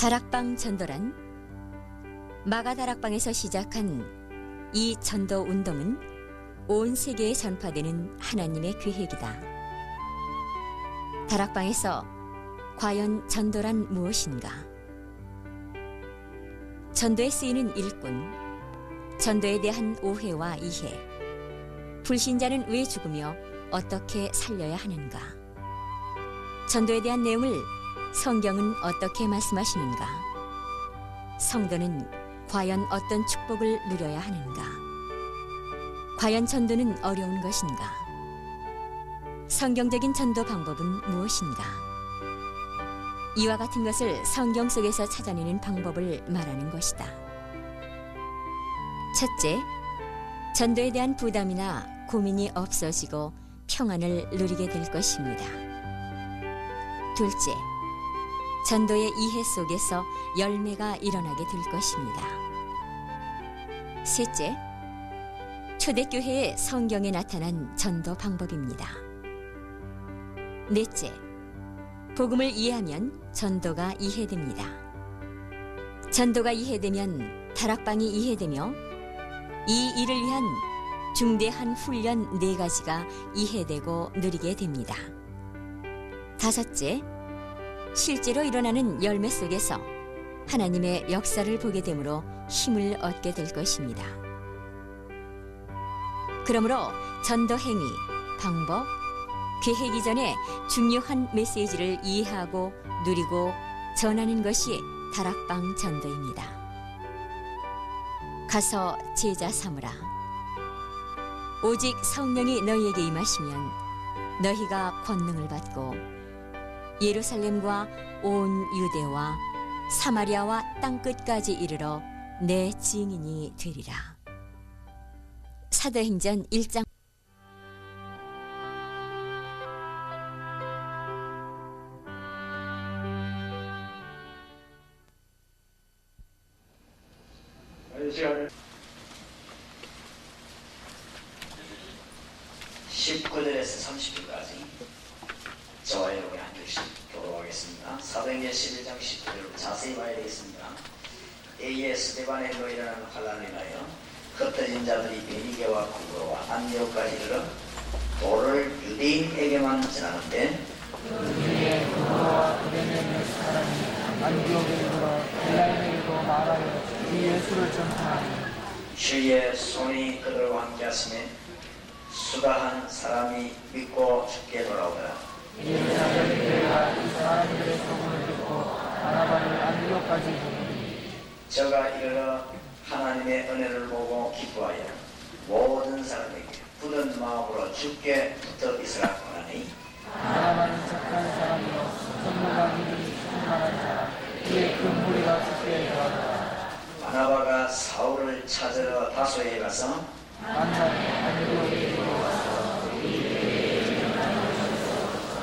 다락방 전도란 마가다락방에서 시작한 이 전도 운동은 온 세계에 전파되는 하나님의 계획이다. 다락방에서 과연 전도란 무엇인가? 전도에 쓰이는 일꾼, 전도에 대한 오해와 이해, 불신자는 왜 죽으며 어떻게 살려야 하는가? 전도에 대한 내용을 성경은 어떻게 말씀하시는가? 성도는 과연 어떤 축복을 누려야 하는가? 과연 전도는 어려운 것인가? 성경적인 전도 방법은 무엇인가? 이와 같은 것을 성경 속에서 찾아내는 방법을 말하는 것이다. 첫째, 전도에 대한 부담이나 고민이 없어지고 평안을 누리게 될 것입니다. 둘째, 전도의 이해 속에서 열매가 일어나게 될 것입니다. 셋째, 초대교회의 성경에 나타난 전도 방법입니다. 넷째, 복음을 이해하면 전도가 이해됩니다. 전도가 이해되면 다락방이 이해되며 이 일을 위한 중대한 훈련 4가지가 이해되고 누리게 됩니다. 다섯째, 실제로 일어나는 열매 속에서 하나님의 역사를 보게 되므로 힘을 얻게 될 것입니다. 그러므로 전도 행위, 방법, 계획 이전에 중요한 메시지를 이해하고 누리고 전하는 것이 다락방 전도입니다. 가서 제자 삼으라. 오직 성령이 너희에게 임하시면 너희가 권능을 받고 예루살렘과 온 유대와 사마리아와 땅끝까지 이르러 내 증인이 되리라. 사도행전 1장. 시간을 19절에서 30절까지 저와 여러분이 한 절씩 교독하겠습니다. 사도행전 11장 10절을 자세히 봐야 되겠습니다. 때에 스데반에로 일어난 환란을 인하여 흩어진 자들이 베니게와 구브로와 안디옥까지 이르러 도를 유대인에게만 전하는데 그의 구브로와 베냐민의 사람이 안디옥에 이르러 헬라인에게도 말하여 이 예수를 전파하니 주의 손이 그들과 함께 하심에 수다한 사람이 믿고 죽게 돌아오더라. 예루살렘 교회가 이 사람들의 소문을 듣고 바나바를 안디옥까지 부르니 저가 이르러 하나님의 은혜를 보고 기뻐하여 모든 사람에게 굳은 마음으로 주께 붙어 있으라 권하니 바나바는 착한 사람이요 성령과 믿음이 충만한 사람 그의 큰 무리가 죽게 돌아오더라. 바나바가 사울을 찾으러 다소에 가서 만나니 안디옥에 들어와서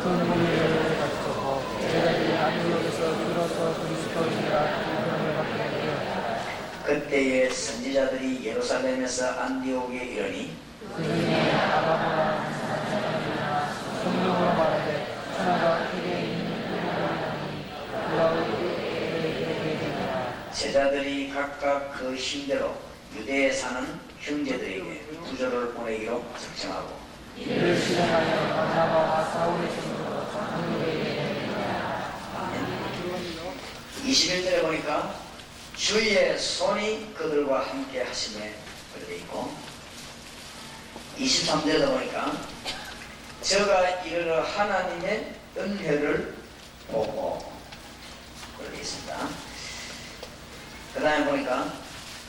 그 무리를 가르쳤고 제자들이 안디옥에서 들어서 그리스도인이라 부름을 받게 되었다. 그때의 선지자들이 예루살렘에서 안디옥에 이르니 그중에 아가보라는 사람이나 성령으로 말하되 천하가 크게 있는 그분을 돌아오게 되니라. 제자들이 각각 그 힘대로 유대에 사는 형제들에게 구조를 보내기로 작정하고 이를 실행하여 바나바와 사울의 손으로 한국에 이르니라. 21절에 보니까 주의 손이 그들과 함께 하심에 그렇게 있고 23절에 보니까 저가 이르러 하나님의 은혜를 보고 그렇게 있습니다. 그 다음에 보니까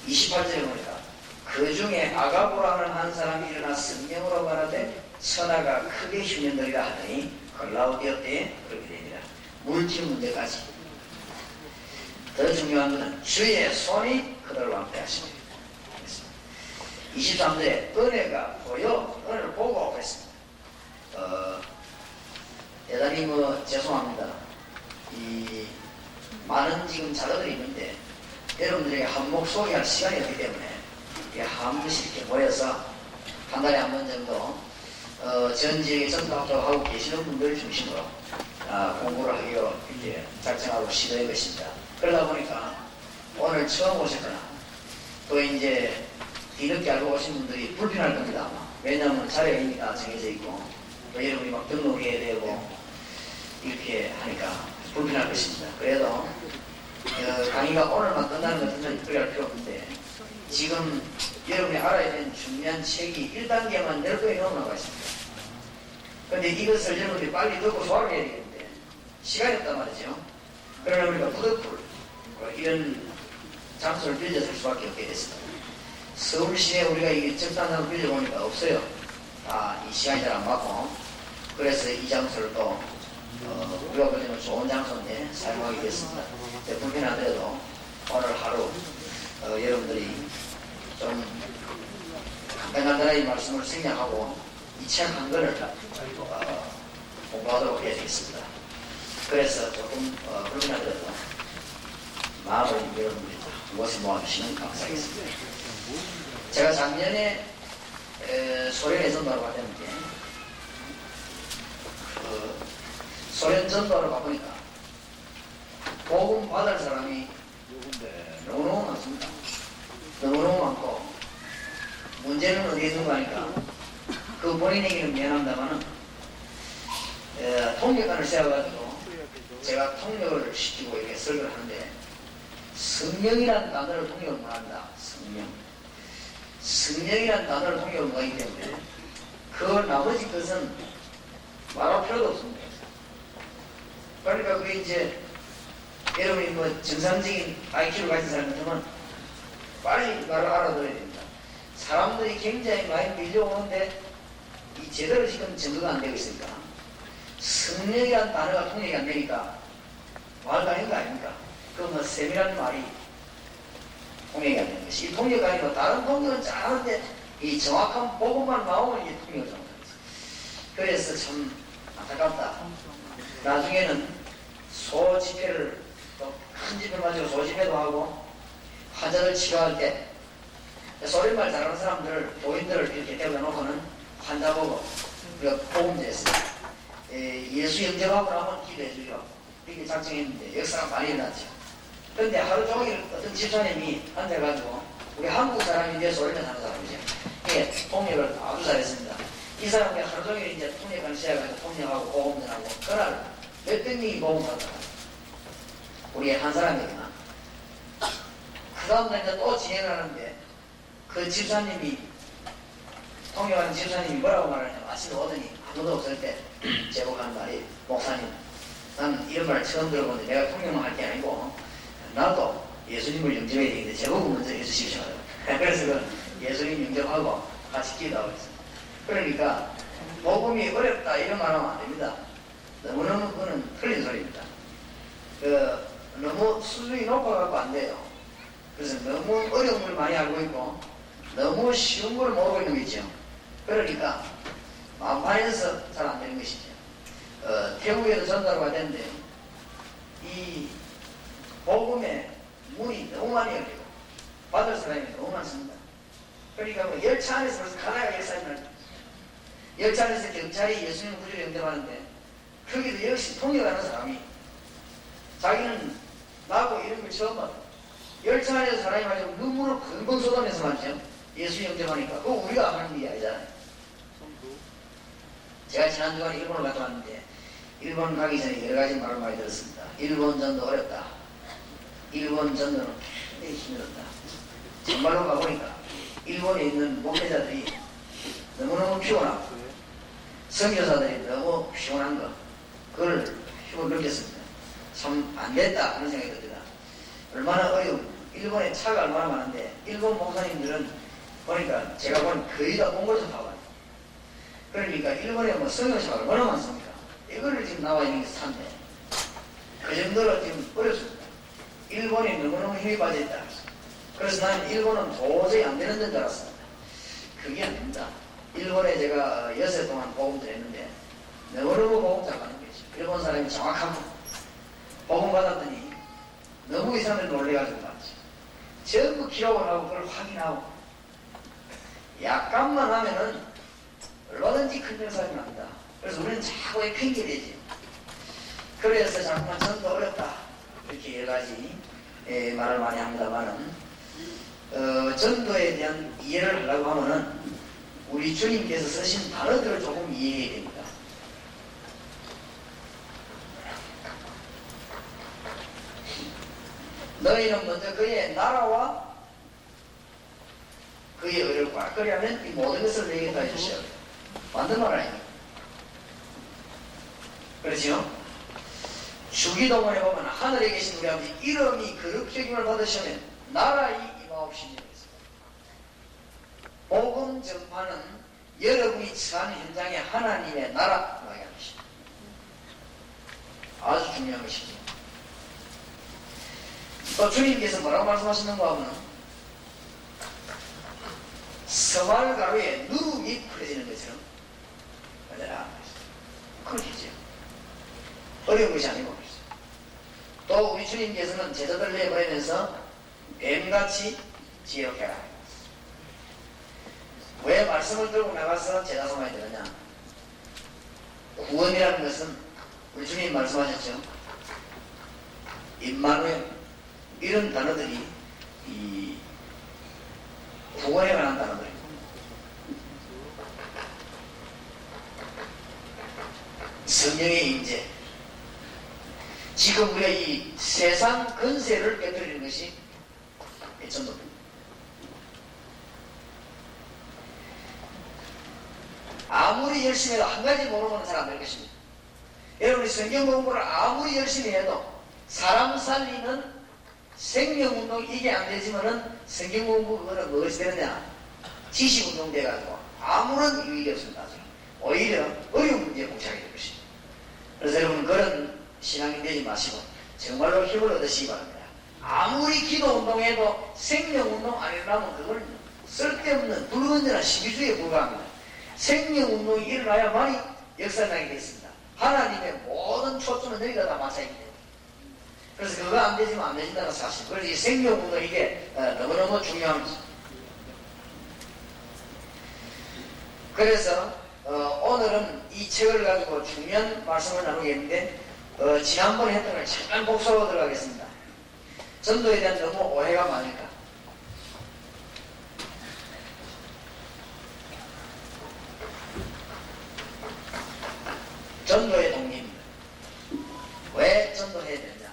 28절에 보니까 그 중에 아가보라는 한 사람이 일어나 성령으로 말하되 천하가 크게 흉년들이라 하더니 글라우디오 때에 그렇게 됩니다. 물질 문제까지. 더 중요한 것은 주의 손이 그들과 함께 하십니다. 23절에 은혜가 보여 은혜를 보고 그랬습니다. 대단히 죄송합니다. 이 많은 지금 자료들이 있는데 여러분들에게 한몫 소개할 시간이 없기 때문에 한 분씩 이렇게 모여서 한 달에 한 번 정도 전 지역에 전도학교 하고 계시는 분들 중심으로 공부를 하기로 이렇게 작정하고 시도한 것입니다. 그러다 보니까 오늘 처음 오셨거나 또 이제 뒤늦게 알고 오신 분들이 불편할 겁니다. 아마. 왜냐하면 자리가 이미 다 정해져 있고 또 여러분이 막 등록해야 되고 이렇게 하니까 불편할 것입니다. 그래도 강의가 오늘만 끝나는 것 같으면 그럴 필요 없는데 지금 여러분이 알아야 되는 중요한 책이 1단계만 10권이 넘어가 있습니다. 근데 이것을 여러분들이 빨리 듣고 소화를 해야 되겠는데 시간이 없단 말이죠. 그러다 보니까 부득불 이런 장소를 빌려 살 수밖에 없게 됐습니다. 서울시내 우리가 이게 적당한 빌려보니까 없어요. 다 이 시간이 잘 안 맞고 그래서 이 장소를 또 우리가 보기에는 좋은 장소인데 사용하게 됐습니다. 불편하더라도 오늘 하루 여러분들이 좀 간단하게 말씀을 생략하고 이 책 한 권을 공부하도록 해야 되겠습니다. 그래서 조금 불편하더라도 마음을 여러분들이 한 곳에 모아주시면 감사하겠습니다. 제가 작년에 소련에 전도하러 갔는데 소련 전도하러 가보니까 복음 받을 사람이 너무너무 많습니다. 너무너무 많고 문제는 어디에 있는가 하니까 그 본인에게는 미안합니다만은 통역관을 세워가지고 제가 통역을 시키고 이렇게 설교를 하는데 성령이라는 단어를 통역을 못한다. 성령이라는 단어를 통역을 못하기 때문에 그 나머지 것은 말할 필요도 없습니다. 그러니까 그게 이제 여러분이 뭐 정상적인 IQ를 가진 사람 같으면 빨리 말을 알아들어야 됩니다. 사람들이 굉장히 많이 밀려오는데 이 제대로 지금 정도가 안 되고 있으니까 성령이라는 단어가 통역이 안 되니까 말도 아닌 거 아닙니까? 그 뭐 셈이라는 말이 통역이 안 되는 것이 이 통역이 아니고 다른 통역은 잘하는데 이 정확한 복음만 나오면 이게 통역을 잘못하는 거지. 그래서 참 안타깝다. 나중에는 소집회를 또 큰 집회 가지고 소집회도 하고 환자를 치료할 때 소리말 잘하는 사람들 교인들을 이렇게 데려다 놓고는 환자 보고 우리가 복음제에서 예수 영접하고 나면 기도해 주려 이렇게 작정했는데 역사가 많이 일어났죠. 그런데 하루 종일 어떤 집사님이 앉아가지고 우리 한국 사람인데 소리만 하는 사람이죠. 예, 통역을 아주 잘했습니다. 이 사람이 하루 종일 이제 통역을 시작해서 통역하고 복음전하고 그날 몇백 명이 복음하더라고요. 우리 한 사람이구나. 그 다음날 이제 또 진행을 하는데 그 집사님이 통역하는 집사님이 뭐라고 말하냐면 아침에 오더니 아무도 없을 때 제목하는 말이 목사님 난 이런 말 처음 들어보는데 내가 통역만 할 게 아니고 나도 예수님을 영접해야 되는데 제목을 먼저 해주십시오. 그래서 그 예수님 영접하고 같이 기도하고 있습니다. 그러니까 복음이 어렵다 이런 말 하면 안 됩니다. 너무너무 그거는 틀린 소리입니다. 너무 수준이 높아갖고 안 돼요. 그래서 너무 어려운 걸 많이 알고 있고 너무 쉬운 걸 모르고 있는 거 있죠. 그러니까 만판에서 잘 안 되는 것이죠. 태국에도 전달가 됐는데 이 복음의 문이 너무 많이 열리고 받을 사람이 너무 많습니다. 그러니까 뭐 열차 안에서 벌써 가나가 역사를 날 열차 안에서 경찰이 예수님 구주를 영접하는데 거기도 역시 통역하는 사람이 자기는 나고 이런 걸 처음 봤다. 열차 안에서 사람이 말이죠. 눈물을 펑펑 쏟아내서 말이죠. 예수 영접하니까 그거 우리가 하는 일이 아니잖아요. 제가 지난 주간에 일본을 갔다 왔는데 일본 가기 전에 여러 가지 말을 많이 들었습니다. 일본 전도 어렵다. 일본 전도는 굉장히 힘들었다. 정말로 가보니까 일본에 있는 목회자들이 너무너무 피곤하고 선교사들이 너무 피곤한 거 그걸 피곤 느꼈습니다. 참 안됐다 그런 생각이 듭니다. 얼마나 어려운 일본에 차가 얼마나 많은데 일본 목사님들은 보니까 제가 보니 거의 다 몽골에서 나와요. 그러니까 일본에 뭐 선교사가 얼마나 많습니까? 이거를 지금 나와 있는 게 산데 그 정도로 지금 어렵습니다. 일본이 너무너무 힘이 빠져있다. 그래서 나는 일본은 도저히 안 되는 데인 줄 알았습니다. 그게 아닙니다. 일본에 제가 여세 동안 복음을 했는데 너무너무 복음 잘 받는 거죠. 일본 사람이 정확하고 복음 받았더니 너무 이 사람들 놀래가지고 말이죠. 전부 기록을 하고 그걸 확인하고 약간만 하면은 얼마든지 큰 역사가 납니다. 그래서 우리는 자꾸 핑계대지. 그래서 잠깐 전도 어렵다. 이렇게 여러 가지 말을 많이 합니다만은 전도에 대한 이해를 하려고 하면은 우리 주님께서 쓰신 단어들을 조금 이해해야 됩니다. 너희는 먼저 그의 나라와 그의 의를 구하라. 그리하면 이 모든 것을 너희에게 더해주시오. 만든 말 아닙니까? 그렇죠? 주기도문에 보면 하늘에 계신 우리 아버지 이름이 거룩히 여김을 받으시면 나라의 임하옵시니 그랬습니다. 복음 전파는 여러분이 처한 현장에 하나님의 나라 나게 하십니다. 아주 중요한 것이죠. 또 주님께서 뭐라고 말씀하시는가 하면 서말가루에 누룩이 풀어지는 것처럼 그러더라. 그렇겠죠. 어려운 것이 아니고 또 우리 주님께서는 제자들을 내보내면서 뱀같이 지혜롭게라. 왜 말씀을 들고 나가서 제자 삼아야 되느냐? 구원이라는 것은 우리 주님 말씀하셨죠. 임마누엘 이런 단어들이 이 구원에 관한 단어들입니다. 성령의 임재. 지금 우리가 이 세상 근세를 깨뜨리는 것이 전도입니다. 아무리 열심히 해도 한 가지 모르면 잘 안 될 것입니다. 여러분이 성경 공부를 아무리 열심히 해도 사람 살리는 생명운동 이게 안 되지만은 성경 공부 그거는 무엇이 되느냐? 지식운동 돼가지고 아무런 유익이 없습니다. 오히려 어려운 문제에 봉착하게 될 것입니다. 그래서 여러분 그런 신앙이 되지 마시고 정말로 힘을 얻으시기 바랍니다. 아무리 기도운동해도 생명운동 안 일어나면 그건 쓸데없는 불건전한 시비주의에 불과합니다. 생명운동이 일어나야만이 역사나게 되겠습니다. 하나님의 모든 초점은 여기다 다 맞춰있기 때문에. 그래서 그거 안 되지만 안 되진다는 사실. 그래서 이 생명운동 이게 너무너무 중요합니다. 그래서 오늘은 이 책을 가지고 중요한 말씀을 나누겠는데 지난번에 했던 걸 잠깐 복수하고 들어가겠습니다. 전도에 대한 너무 오해가 많으니까. 전도의 동기입니다. 왜 전도해야 되느냐?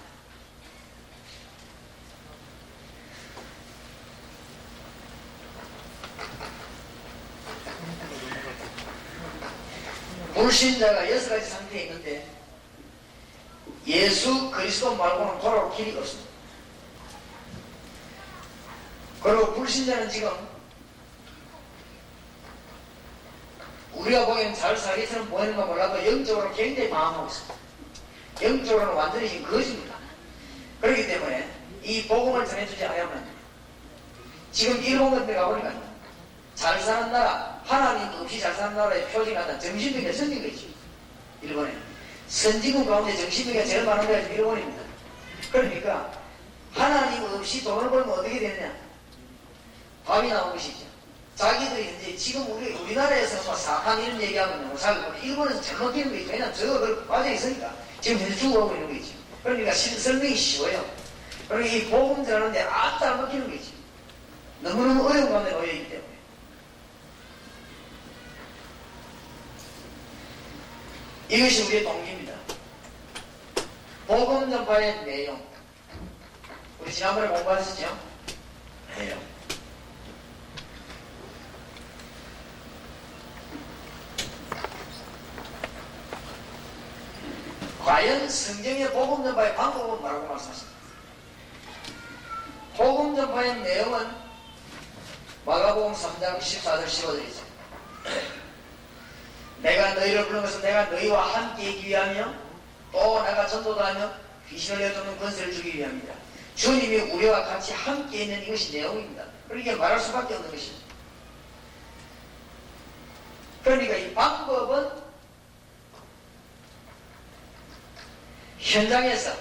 불신자가 6가지 상태에 있는데 예수 그리스도 말고는 돌아올 길이 없습니다. 그리고 불신자는 지금 우리가 보기엔 잘 살기처럼 보이는가 몰라도 영적으로 굉장히 망하고 있습니다. 영적으로는 완전히 지금 거짓입니다. 그렇기 때문에 이 복음을 전해주지 않으면 지금 일본 같은 데 가보니까 잘 사는 나라, 하나님 없이 잘 사는 나라의 표지가 다 정신병에 생긴 거지. 일본에 선진국 가운데 정신병이 제일 많은 데가 일본입니다. 그러니까 하나님 없이 돈을 벌면 어떻게 되느냐? 답이 나온 것이죠. 자기들이 이제 지금 우리나라에서 뭐 사탄 이런 얘기하면 뭐 살고 일본에서 잘 먹히는 거지. 왜냐면 저거 그걸 빠져 있으니까 지금 현재 죽어가고 있는 거지. 그러니까 설명이 쉬워요. 그리고 이 복음 전하는데 아주 잘 먹히는 거지. 너무너무 어려운 가운데 놓여있기 때문에. 이것이 우리의 동기입니다. 복음 전파의 내용. 우리 지난번에 공부하셨죠? 내용. 과연 성경의 복음 전파의 방법은 뭐라고 말씀하십니까? 복음 전파의 내용은 마가복음 3장 14절 15절이죠. 내가 너희를 부른 것은 내가 너희와 함께 있기 위하며 또 내가 전도도 하며 귀신을 내쫓는 권세를 주기 위함이다. 주님이 우리와 같이 함께 있는 이것이 내용입니다. 그러니까 말할 수밖에 없는 것입니다. 그러니까 이 방법은 현장에서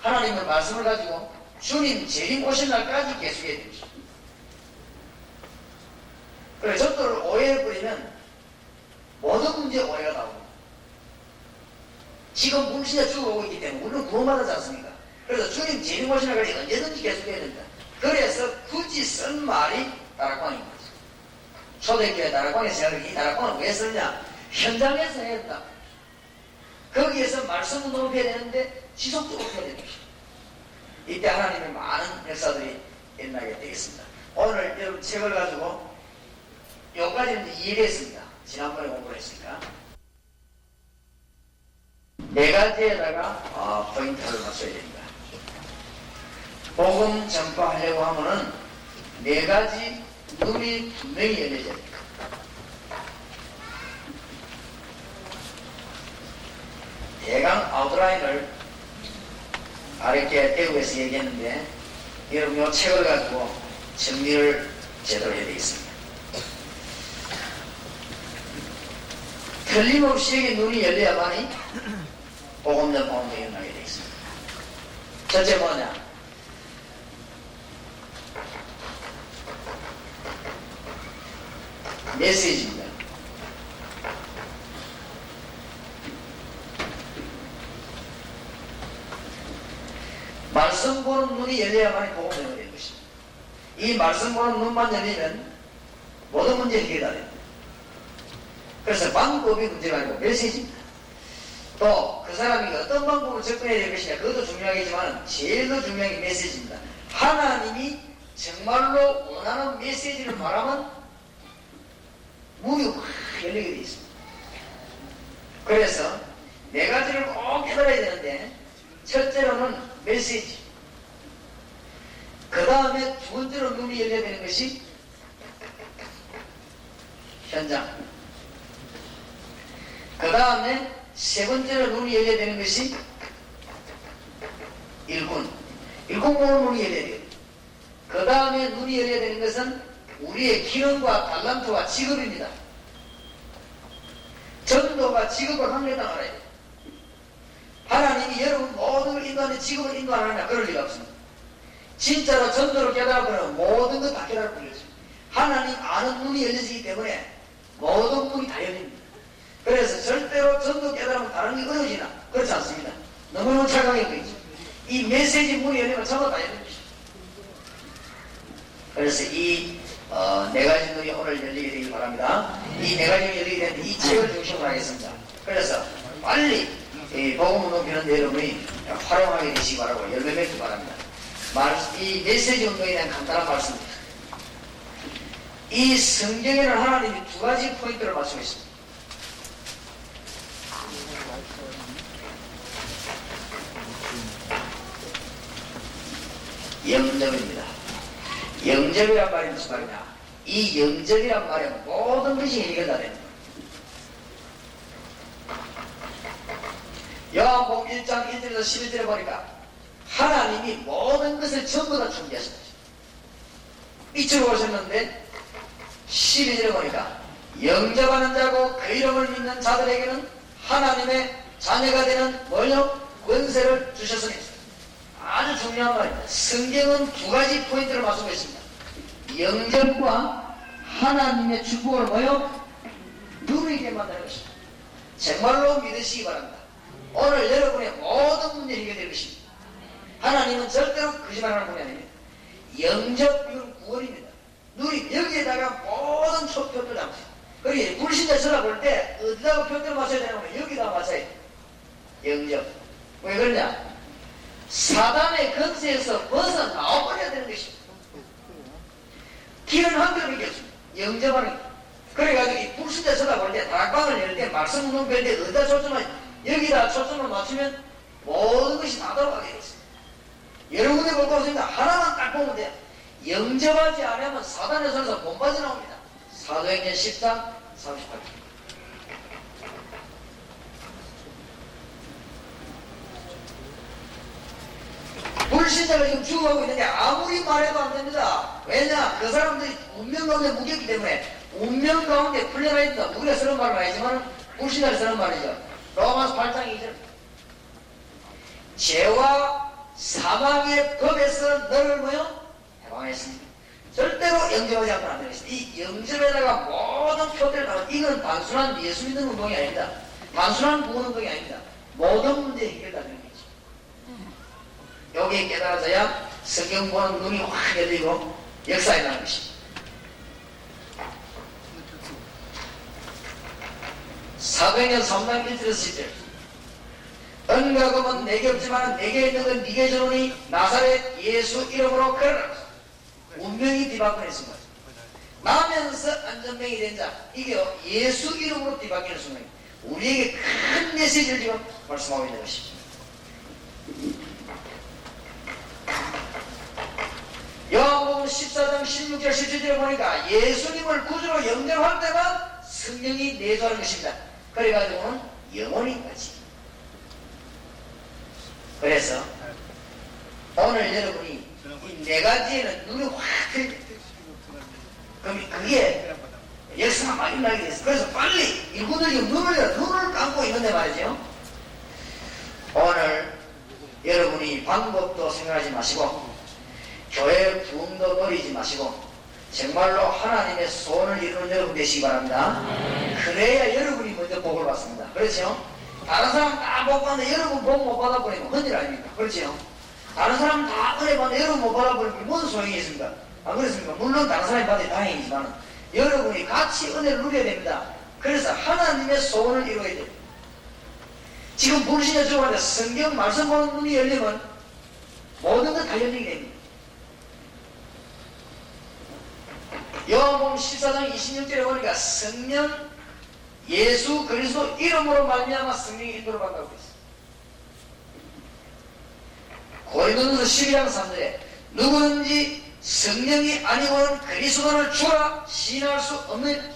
하나님의 말씀을 가지고 주님 재림 오신 날까지 계속해야 됩니다. 그래 전도를 오해해버리면 모든 문제에 오해가 나옵니다. 지금 불신자 죽어오고 있기 때문에 우리는 구원받았지 않습니까? 그래서 주님 재림 오시는 날까지 언제든지 계속해야 된다. 그래서 굳이 쓴 말이 다락방인 거죠. 초대교회 다락방에서 이 다락방을 왜 쓰냐? 현장에서 해야 된다. 거기에서 말씀을 높여야 되는데 지속적으로 해야 되는 것이죠. 이때 하나님의 많은 역사들이 일어나게 되겠습니다. 오늘 여러분 책을 가지고 여기까지는 이해했습니다. 지난번에 공부를 했으니까. 네 가지에다가 포인트를 맞춰야 됩니다. 복음 전파하려고 하면은 네 가지 눈이 분명히 열려져야 됩니다. 대강 아웃라인을 아랫게 대구에서 얘기했는데 여러분 이 책을 가지고 정리를 제대로 해야 되겠습니다. 틀림없이 여기 눈이 열려야만이 복음 전파운동이 일어나게 되겠습니다. 첫째 뭐냐? 메시지입니다. 말씀 보는 눈이 열려야만이 복음이 열리는 것입니다. 이 말씀 보는 눈만 열리면 모든 문제 해결이 됩니다. 그래서 방법이 문제가 아니고 메시지입니다. 또 그 사람이 어떤 방법으로 접근해야 될 것이냐 그것도 중요하겠지만 제일 더 중요한 게 메시지입니다. 하나님이 정말로 원하는 메시지를 말하면 문이 확 열리게 되어 있습니다. 그래서 네 가지를 꼭 깨달아야 되는데 첫째로는 메시지, 그 다음에 두 번째로 눈이 열려야 되는 것이 현장, 그 다음에 세 번째로 눈이 열려야 되는 것이 일꾼 보는 눈이 열려야 돼요. 그 다음에 눈이 열려야 되는 것은 우리의 기능과 달란트와 직업입니다. 전도가 직업을 확립하는 알아야 돼요. 하나님이 여러분 모든 걸 인도하는 직업을 인도 안 하냐? 그럴 리가 없습니다. 진짜로 전도를 깨달아보면 모든 걸 다 깨달아 버리죠. 하나님 아는 눈이 열려지기 때문에 모든 문이 다 열립니다. 그래서 절대로 전도 깨달으면 다른 게 어려워지나? 그렇지 않습니다. 너무너무 착하게 보이죠. 이 메시지 문이 열리면 전부 다 열립니다. 그래서 이 네 가지 눈이 오늘 열리게 되길 바랍니다. 이 네 가지 눈이 열리게 되는데 이 책을 중심으로 하겠습니다. 그래서 빨리 복음을 높이는 여러분이 활용하게 되시기 바라고 열매 맺기 바랍니다. 이 메시지 운동에 대한 간단한 말씀입니다. 이 성경에는 하나님이 두 가지 포인트를 맞추고 있습니다. 영접입니다. 영접이란 말이 무슨 말이냐? 이 영접이란 말에 모든 것이 해결다 됩니다. 요한복음 1장 1절에서 11절에 보니까 하나님이 모든 것을 전부 다 준비하셨다. 이쪽으로 오셨는데 12절에 보니까 영접하는 자고 그 이름을 믿는 자들에게는 하나님의 자녀가 되는 권세를 주셨으니 아주 중요한 말입니다. 성경은 두 가지 포인트를 맞추고 있습니다. 영접과 하나님의 축복을 누리게 만드는 것입니다. 정말로 믿으시기 바랍니다. 오늘 여러분의 모든 문제 해결될 것입니다. 하나님은 절대로 거짓말하는 분이 아닙니다. 영접 이건 구원입니다. 누리 여기에다가 모든 표들을 담으세요. 그리고 불신자 쳐다볼 때 어디다가 표들을 맞춰야 되냐면 여기다가 맞춰야 돼요. 영접. 왜 그러냐? 사단의 권세에서 벗어나와버려야 되는 것입니다. 길은 한 걸음밖에 없습니다. 영접하는 것. 그래가지고 이 불신자 쳐다볼 때 다락방을 열 때 말씀 운동 뺄 때 어디다 초점을 여기다 초점을 맞추면 모든 것이 다 돌아가게 되어 있습니다. 여러분이 볼 거 없습니다. 하나만 딱 보면 돼요. 영접하지 않으면 사단의 손에서 본받이 나옵니다. 사도행전 10장 38절. 불신자가 지금 죽어가고 있는데 아무리 말해도 안 됩니다. 왜냐? 그 사람들이 운명 가운데 묵혔기 때문에 운명 가운데 풀려나 있다. 우리가 쓰는 말은 아니지만 불신자가 쓰는 말이죠. 로마서 8장 2절. 죄와 사망의 법에서 너를 해방했습니다. 절대로 영접하지 않고는 안 되는 것입니다. 이 영접에다가 모든 표들을 담은 이건 단순한 예수 믿는 운동이 아닙니다. 단순한 구원 운동이 아닙니다. 모든 문제 해결다 되는 거죠. 여기 깨달아져야 성경 보는 눈이 확 열리고 역사에 나는 것입니다. 사도행전 3장 1절에서 10절 은과 금은 내게 없지만 내게 있는 건 네게 주노니 나사렛 예수 이름으로 걸어라. 운명이 뒤바뀌는 거죠. 나면서 안전병이 된 자, 이게 예수 이름으로 뒤바뀌는 순간입니다. 우리에게 큰 메시지를 지금 말씀하고 있는 것입니다. 요한복음 14장 16절 17절에 보니까 예수님을 구주로 영접할 때만 성령이 내주하는 것입니다. 그래가지고는 영원히 가지. 그래서 오늘 여러분이 이 네 가지에는 눈이 확 트입니다. 그럼 그게 역사가 많이 나게 됐어. 그래서 빨리 일꾼들이 눈을 감고 있는데 말이죠. 오늘 여러분이 방법도 생각하지 마시고 교회 부흥도 버리지 마시고 정말로 하나님의 소원을 이루는 여러분 되시기 바랍니다. 그래야 여러분이 먼저 복을 받습니다. 그렇죠? 다른 사람 다 복 받는데 여러분 복 못 받아버리면 큰일 아닙니까? 그렇죠? 다른 사람 다 은혜 받는데 여러분 못 받아버리면 무슨 소용이 있습니까? 안 그렇습니까? 물론 다른 사람이 받아야 다행이지만 여러분이 같이 은혜를 누려야 됩니다. 그래서 하나님의 소원을 이루어야 됩니다. 지금 불신의 주관에 성경 말씀 보는 눈이 열리면 모든 것 다 열리게 됩니다. 요한복음 14장 26절에 보니까 성령 예수 그리스도 이름으로 말미암아 성령의 인도를 받다고 했습니다. 고린도전서 12장 3절에 누구든지 성령이 아니고는 그리스도를 주라 시인할 수 없는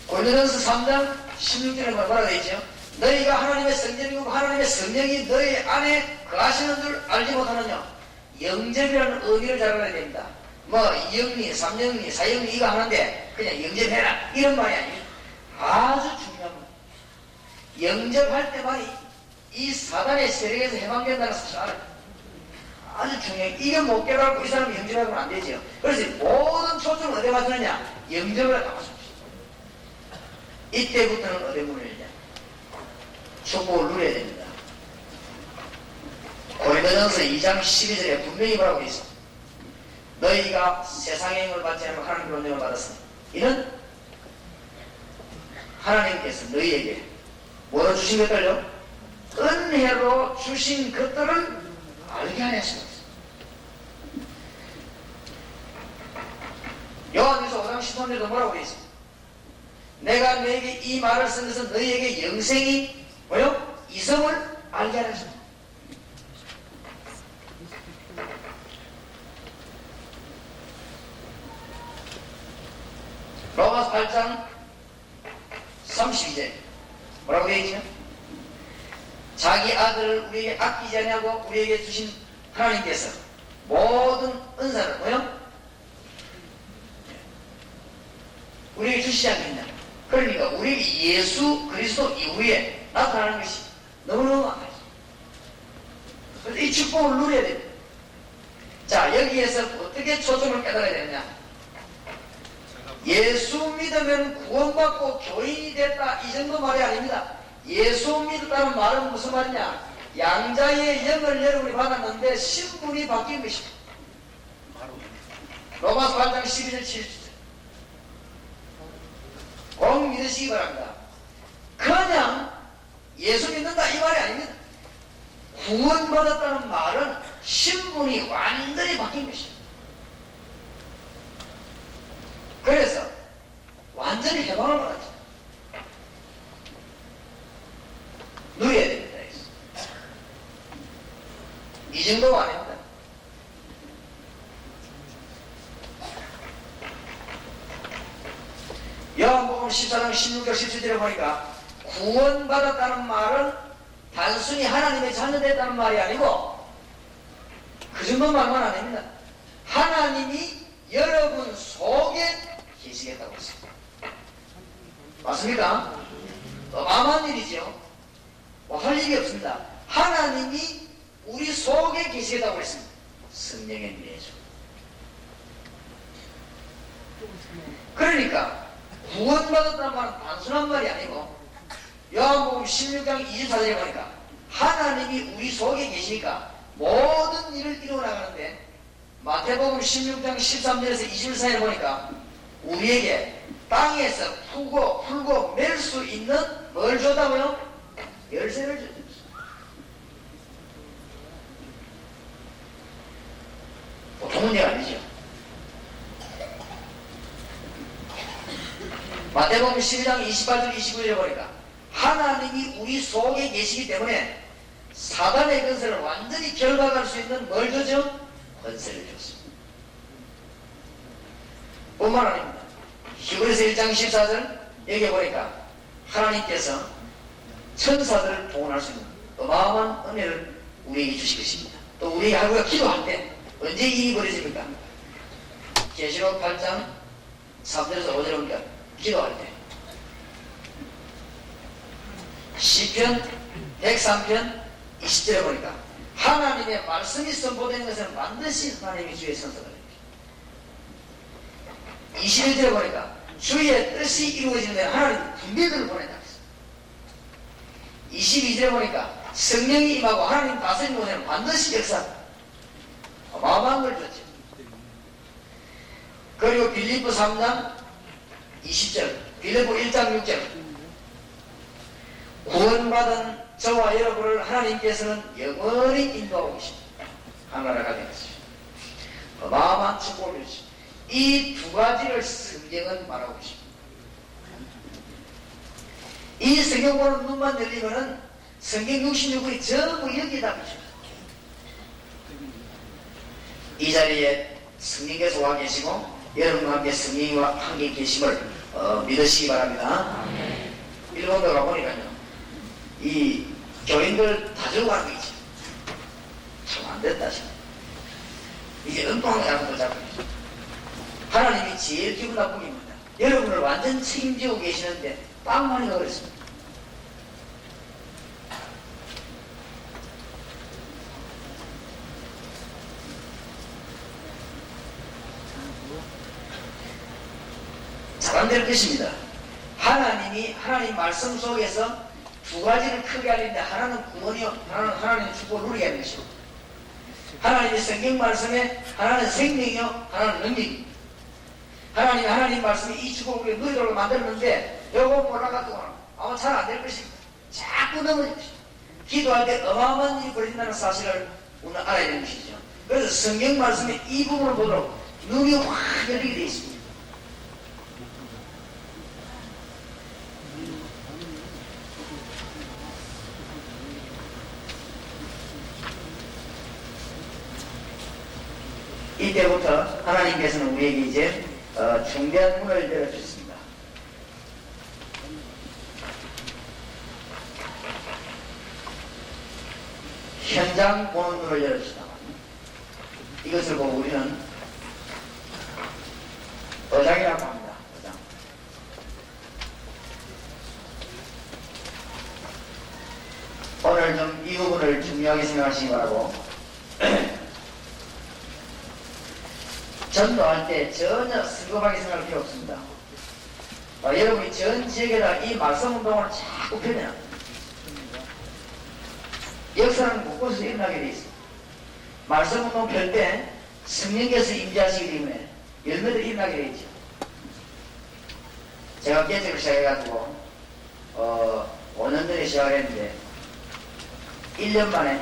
고린도전서 3장 16절에 뭐라고 되어 있죠? 너희가 하나님의 성전이고 하나님의 성령이 너희 안에 거하시는 줄 알지 못하느냐? 영접이라는 의미를 잘 알아야 됩니다. 뭐 2영리, 3영리, 4영리 이거 하는데 그냥 영접해라 이런 말이 아니에요. 아주 중요한 거. 영접할 때만이 이 사단의 세력에서 해방된다는 사실 알아요. 아주 중요해요. 이게 못 깨달고 이 사람이 영접하면 안 되죠. 그래서 모든 초점을 어디에 맞추느냐? 영접을 다 맞춥니다. 이때부터는 어디 문을 열냐? 축복을 누려야 됩니다. 고린도전서 2장 12절에 분명히 뭐라고 있어? 너희가 세상의 힘을 받지 않으면 하나님의 은혜를 받았으니 이는 하나님께서 너희에게 뭐로 주신 것들요? 은혜로 주신 것들을 알게 하였습니다. 요한일서 5장 13절에도 뭐라고 되어 있습니다? 내가 너에게 이 말을 쓴 것은 너희에게 영생이 뭐요? 이성을 알게 하였습니다. 로마서 8장 32절 뭐라고 되어 있죠? 자기 아들을 우리에게 아끼지 않냐고 우리에게 주신 하나님께서 모든 은사를 뭐요? 우리에게 주시지 않겠냐? 그러니까 우리에게 예수 그리스도 이후에 나타나는 것이 너무너무 많아요. 그래서 이 축복을 누려야 됩니다. 자, 여기에서 어떻게 초점을 깨달아야 되느냐? 예수 믿으면 구원받고 교인이 됐다 이 정도 말이 아닙니다. 예수 믿었다는 말은 무슨 말이냐? 양자의 영을 여러분이 받았는데 신분이 바뀐 것입니다. 로마서 8장 12절 7절 꼭 믿으시기 바랍니다. 그냥 예수 믿는다 이 말이 아닙니다. 구원받았다는 말은 신분이 완전히 바뀐 것입니다. 그래서 완전히 해방을 받았죠. 누려야 됩니다. 이 정도가 아닙니다. 요한복음 14장 16절 17절에 보니까 구원받았다는 말은 단순히 하나님의 자녀됐다는 말이 아니고 그 정도 말만 아닙니다. 하나님이 여러분 속에 계시겠다고 했습니다. 맞습니까? 어마어마한 일이죠. 뭐 할 일이 없습니다. 하나님이 우리 속에 계시겠다고 했습니다. 성령의 미래죠. 그러니까 구원받았다는 말은 단순한 말이 아니고 요한복음 16장 24절에 보니까 하나님이 우리 속에 계시니까 모든 일을 이루어나가는데 마태복음 16장 13절에서 21절에 보니까 우리에게 땅에서 풀고 맬 수 있는 뭘 줬다고요? 열쇠를 줬어요. 보통 문제가 아니죠. 마태복음 12장 28절 29절에 보니까 하나님이 우리 속에 계시기 때문에 사단의 권세를 완전히 결박할 수 있는 뭘 주죠? 권세를 줬습니다. 뿐만 아닙니다. 히브리서 1장 14절 여기 보니까 하나님께서 천사들을 동원할 수 있는 어마어마한 은혜를 우리에게 주실 것입니다. 또 우리에게 하루가 기도할 때 언제 일이 벌어집니까? 계시록 8장 3절에서 5절에 보니까 기도할 때 시편 103편 20절에 보니까 하나님의 말씀이 선포되는 것은 반드시 하나님의 주의 선서가 21절에 보니까 주의 뜻이 이루어지는 데 하나님 군대들을 보낸다 했습니다. 22절에 보니까 성령이 임하고 하나님 다스리는 곳에는 반드시 역사 어마어마한 걸 줬죠. 그리고 빌립보 3장 20절 빌립보 1장 6절 구원받은 저와 여러분을 하나님께서는 영원히 인도하고 계십니다. 하나를 가게 하십니다. 어마어마한 축복을 주십니다. 이 두 가지를 성경은 말하고 있습니다. 이 성경 보는 눈만 열리면은 성경 66권이 전부 여기에 담겨 있습니다. 이 자리에 성령께서 와 계시고 여러분과 함께 성령과 함께 계심을 믿으시기 바랍니다. 일본도 가보니까요, 이 교인들 다 들고 가는 거 있지. 참 안 됐다 싶어. 이게 엉뚱한 사람들 잡고 있죠. 하나님이 제일 기분 나쁜 게 뭐냐? 여러분을 완전 책임지고 계시는데 빵만이 그랬습니다. 잘 안 될 것입니다. 하나님이 하나님 말씀 속에서 두 가지를 크게 알리는데 하나는 구원이요, 하나는 하나님의 축복을 누리게 하는 것이고, 하나님의 성경 말씀에 하나는 생명이요, 하나는 능력입니다. 하나님이 하나님 말씀이 이 축복을 누리도록 만들었는데 요거 몰라가지고 아마 잘 안 될 것입니다. 자꾸 넘어질 것입니다. 기도할 때 어마어마한 일이 벌어진다는 사실을 오늘 알아야 되는 것이죠. 그래서 성경 말씀의 이 부분을 보도록 눈이 확 열리게 되어 있습니다. 이때부터 하나님께서는 우리에게 이제 중대한 문을 열어주셨습니다. 현장 보는 눈을 열어주시다. 이것을 보고 우리는 어장이라고 합니다. 어장. 오늘 좀 이 부분을 중요하게 생각하시기 바라고, 전도할 때 전혀 성급하게 생각할 필요 없습니다. 여러분이 전 지역에다 이 말씀운동을 자꾸 펴면 역사는 곳곳에서 일어나게 되어 있습니다. 말씀운동 펼 때 성령께서 임재하시기 때문에 열매들이 일어나게 되어 있죠. 제가 개척을 시작해가지고 5년 전에 시작을 했는데 1년 만에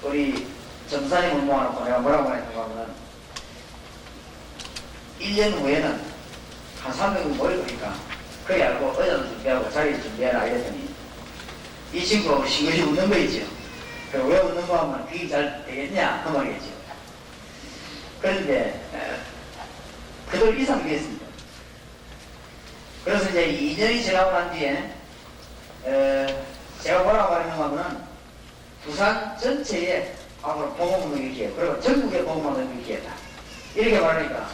우리 정사님을 모아놓고 내가 뭐라고 했는가 하면 1년 후에는 한 300명 모여보니까 그게 알고 의자도 준비하고 자리 준비해라 이랬더니 이 친구가 싱글이 웃는 거 있죠. 그럼 왜 웃는 거 하면 그게 잘 되겠냐 그 말이겠죠. 그런데 그들 이상 되겠습니다. 그래서 이제 2년이 지나고 난 뒤에 제가 뭐라고 하는가 하면은 부산 전체에 앞으로 보험운동을 기회, 그리고 전국에 보험운동을 기회다 이렇게 말하니까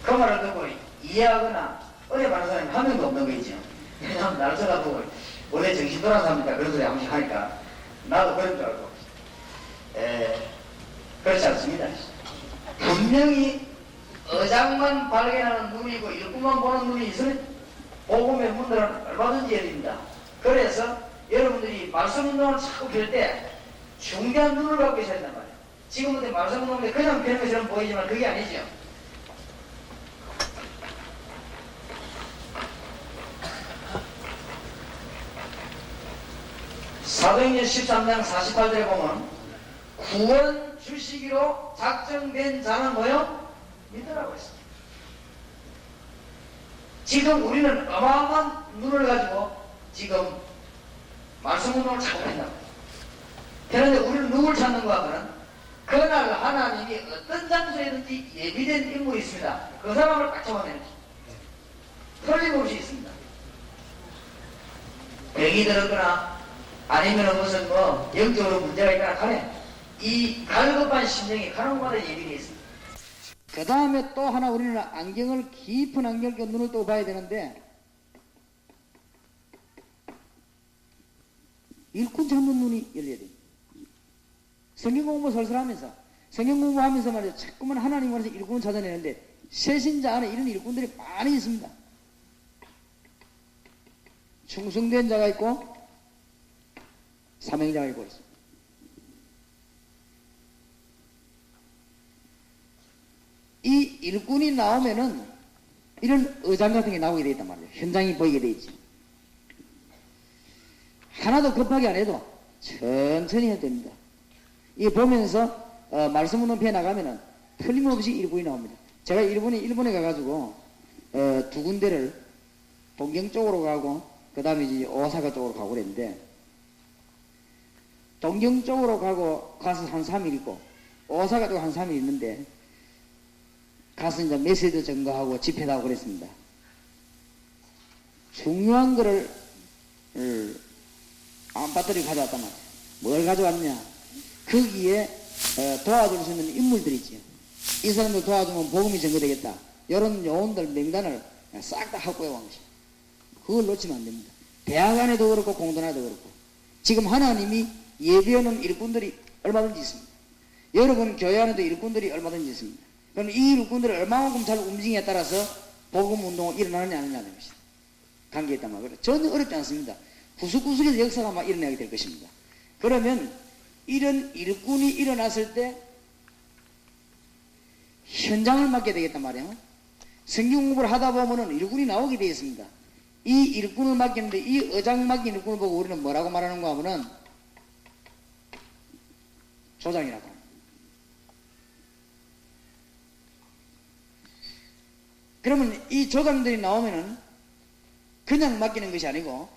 그 말을 듣고 이해하거나 어려워하는 사람이 한 명도 없는 거 있죠. 왜냐하면 나를 쳐다보고 원래 정신 돌아서 합니까? 그런 소리 한 번씩 하니까 나도 그런 줄 알고. 그렇지 않습니다. 분명히 어장만 발견하는 눈이고 일꾼만 보는 눈이 있으면 복음의 문들은 얼마든지 열립니다. 그래서 여러분들이 말씀 운동을 자꾸 펼 때 중대한 눈을 갖고 계셔야 된단 말이에요. 지금부터 말씀 운동인데 그냥 펴는 것처럼 보이지만 그게 아니죠. 사도행전 13장 48절에 보면 구원 주시기로 작정된 자는 뭐요? 믿으라고 했습니다. 지금 우리는 어마어마한 눈을 가지고 지금 말씀 운동을 자꾸 한다고. 그런데 우리는 누굴 찾는가 하면 그날 하나님이 어떤 장소에든지 예비된 인물이 있습니다. 그 사람을 딱 잡아내는 틀림없이 있습니다. 병이 들었거나 아니면 무슨 뭐 영적으로 문제가 있거나 간에 이 갈급한 심령이 가는마다 예비되어 있습니다. 그 다음에 또 하나 우리는 안경을 깊은 안경을 껴 눈을 또 봐야 되는데 일꾼 잡는 눈이 열려야 됩니다. 성경 공부 설설하면서 성경 공부하면서 말이죠. 자꾸만 하나님 안에서 일꾼을 찾아내는데 새신자 안에 이런 일꾼들이 많이 있습니다. 충성된 자가 있고 사명자가 있고 있습니다. 이 일꾼이 나오면은 이런 의장 같은 게 나오게 돼 있단 말이에요. 현장이 보이게 돼 있지. 하나도 급하게 안 해도 천천히 해도 됩니다. 이 보면서 말씀 운동 펴 나가면은 틀림없이 일꾼이 나옵니다. 제가 일본에 가가지고 두 군데를 동경 쪽으로 가고 그 다음에 이제 오사카 쪽으로 가고 그랬는데 동경 쪽으로 가서 한 3일 있고 오사카 쪽으로 한 3일 있는데 가서 이제 메시지 증거하고 집회도 하고 그랬습니다. 중요한 거를 안빠뜨리고 가져왔단 말이에요. 뭘 가져왔냐? 거기에 도와줄 수 있는 인물들이지요. 이 사람들 도와주면 복음이 증거되겠다. 이런 요원들 명단을 싹 다 하고 온 것이죠. 그걸 놓치면 안 됩니다. 대학 안에도 그렇고 공동 안에도 그렇고 지금 하나님이 예비하는 일꾼들이 얼마든지 있습니다. 여러분 교회 안에도 일꾼들이 얼마든지 있습니다. 그럼 이 일꾼들이 얼마만큼 잘 움직이냐에 따라서 복음 운동이 일어나느냐 안 하느냐는 것입니다. 관계에 있단 말이에요. 전혀 어렵지 않습니다. 구석구석에서 역사가 막 일어나게 될 것입니다. 그러면 이런 일꾼이 일어났을 때 현장을 맡게 되겠단 말이에요. 성경 공부를 하다 보면은 일꾼이 나오게 되어 있습니다. 이 일꾼을 맡기는데 이 의장 맡긴 일꾼을 보고 우리는 뭐라고 말하는가 하면은 조장이라고 합니다. 그러면 이 조장들이 나오면은 그냥 맡기는 것이 아니고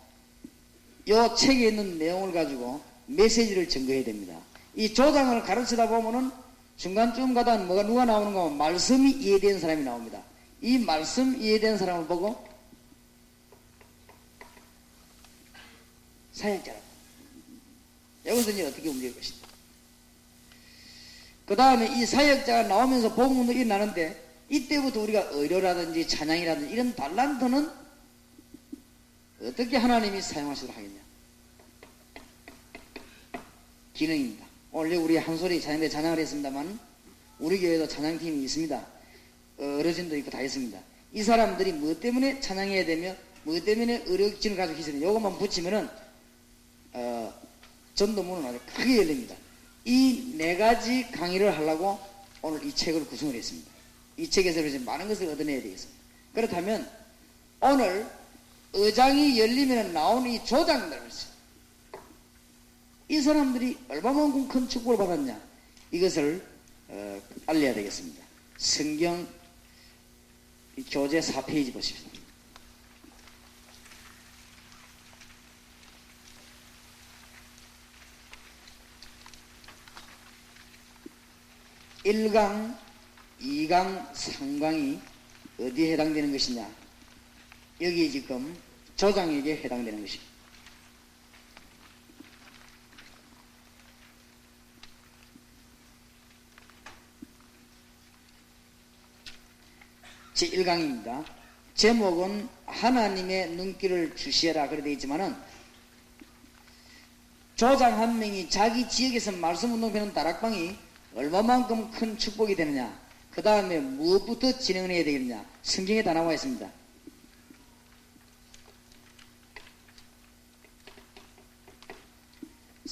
이 책에 있는 내용을 가지고 메시지를 증거해야 됩니다. 이 조장을 가르치다 보면은 중간쯤 가다 누가 나오는가 하면 말씀이 이해된 사람이 나옵니다. 이 말씀 이해된 사람을 보고 사역자라고. 여기서 이제 어떻게 움직일 것인가. 그 다음에 이 사역자가 나오면서 복음도 일어나는데 이때부터 우리가 의료라든지 찬양이라든지 이런 달란트는 어떻게 하나님이 사용하시도록 하겠냐. 기능입니다. 오늘 우리 한소리 찬양대 찬양을 했습니다만 우리 교회도 찬양팀이 있습니다. 어르신도 있고 다 있습니다. 이 사람들이 뭐 때문에 찬양해야 되며 뭐 때문에 의료진을 가지고 있어야 되냐 이것만 붙이면은 전도문은 아주 크게 열립니다. 이 네 가지 강의를 하려고 오늘 이 책을 구성을 했습니다. 이 책에서 이제 많은 것을 얻어내야 되겠습니다. 그렇다면 오늘 의장이 열리면 나오는 이 조장들 이 사람들이 얼마만큼 큰 축복을 받았냐 이것을 알려야 되겠습니다. 성경 교재 4페이지 보십시오. 일강 2강, 3강이 어디에 해당되는 것이냐? 여기 지금 조장에게 해당되는 것입니다. 제1강입니다. 제목은 하나님의 눈길을 주시해라 그래 되어 있지만은 조장 한 명이 자기 지역에서 말씀 운동되는 다락방이 얼마만큼 큰 축복이 되느냐, 그 다음에 무엇부터 진행을 해야 되겠느냐, 성경에 다 나와 있습니다.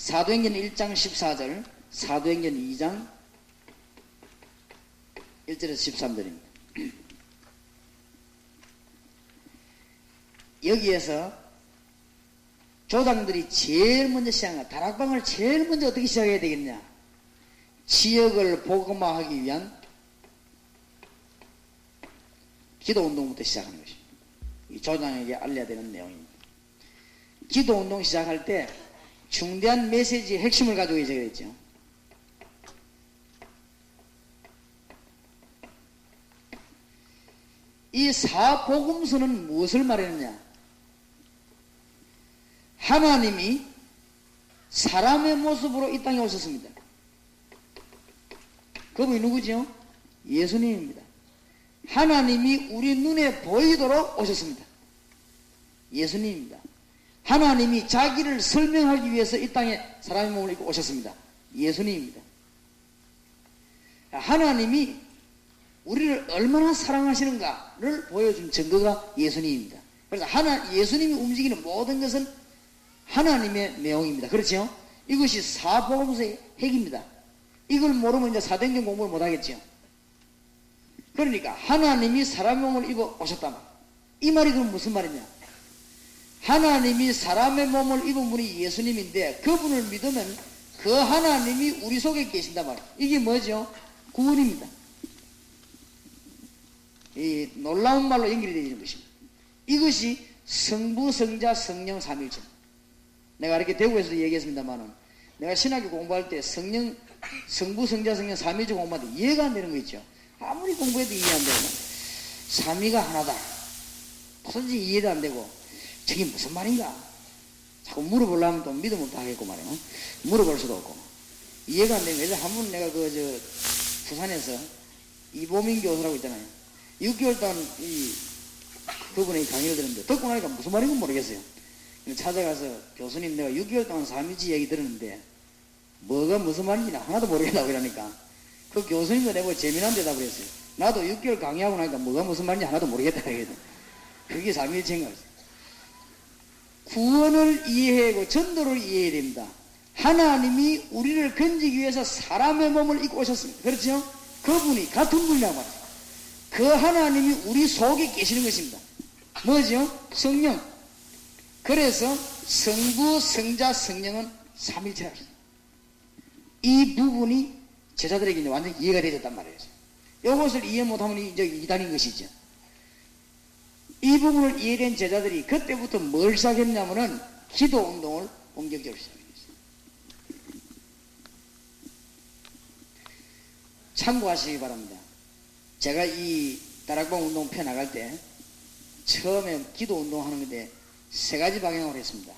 사도행전 1장 14절, 사도행전 2장 1절에서 13절입니다. 여기에서 조장들이 제일 먼저 시작한 다락방을 제일 먼저 어떻게 시작해야 되겠냐? 지역을 복음화하기 위한 기도운동부터 시작하는 것입니다. 이 조장에게 알려야 되는 내용입니다. 기도운동 시작할 때 중대한 메시지의 핵심을 가지고 있어야 되겠죠. 이 사복음서는 무엇을 말했느냐? 하나님이 사람의 모습으로 이 땅에 오셨습니다. 그분이 누구죠? 예수님입니다. 하나님이 우리 눈에 보이도록 오셨습니다. 예수님입니다. 하나님이 자기를 설명하기 위해서 이 땅에 사람의 몸을 입고 오셨습니다. 예수님입니다. 하나님이 우리를 얼마나 사랑하시는가를 보여준 증거가 예수님입니다. 그래서 예수님이 움직이는 모든 것은 하나님의 내용입니다. 그렇죠? 이것이 사복음서의 핵입니다. 이걸 모르면 이제 사도행전 공부를 못하겠죠. 그러니까 하나님이 사람의 몸을 입어 오셨다. 이 말이 그럼 무슨 말이냐? 하나님이 사람의 몸을 입은 분이 예수님인데 그분을 믿으면 그 하나님이 우리 속에 계신단 말이에요. 이게 뭐죠? 구원입니다. 이 놀라운 말로 연결이 되는 것입니다. 이것이 성부, 성자, 성령, 삼일체. 내가 이렇게 대구에서도 얘기했습니다만은 내가 신학교 공부할 때 성부, 성자, 성령, 삼일체 공부할 때 이해가 안 되는 거 있죠. 아무리 공부해도 이해 안 되면 삼위가 하나다. 도저히 이해도 안 되고 저게 무슨 말인가? 자꾸 물어보려면 또 믿음 없다 하겠고 말이야. 물어볼 수도 없고 이해가 안 되는 거예요. 한번 내가 부산에서 이보민 교수라고 있잖아요. 6개월 동안 그분의 강의를 들었는데 듣고 나니까 무슨 말인지 모르겠어요. 찾아가서 교수님 내가 6개월 동안 삼위지 얘기 들었는데 뭐가 무슨 말인지 하나도 모르겠다고 그러니까 그 교수님도 내가 재미난 대답을 했어요. 나도 6개월 강의하고 나니까 뭐가 무슨 말인지 하나도 모르겠다 그랬거든. 그게 삼위일체인 거예요. 구원을 이해하고 전도를 이해해야 됩니다. 하나님이 우리를 건지기 위해서 사람의 몸을 입고 오셨습니다. 그렇죠? 그분이 같은 분이란 말이에요. 그 하나님이 우리 속에 계시는 것입니다. 뭐죠? 성령. 그래서 성부, 성자, 성령은 삼일체라. 이 부분이 제자들에게 이제 완전히 이해가 되었단 말이에요. 이것을 이해 못하면 이제 이단인 것이죠. 이 부분을 이해된 제자들이 그때부터 뭘 시작했냐면은 기도 운동을 본격적으로 시작했어요. 참고하시기 바랍니다. 제가 이 다락방 운동 펴 나갈 때 처음에 기도 운동 하는 건데 세 가지 방향으로 했습니다.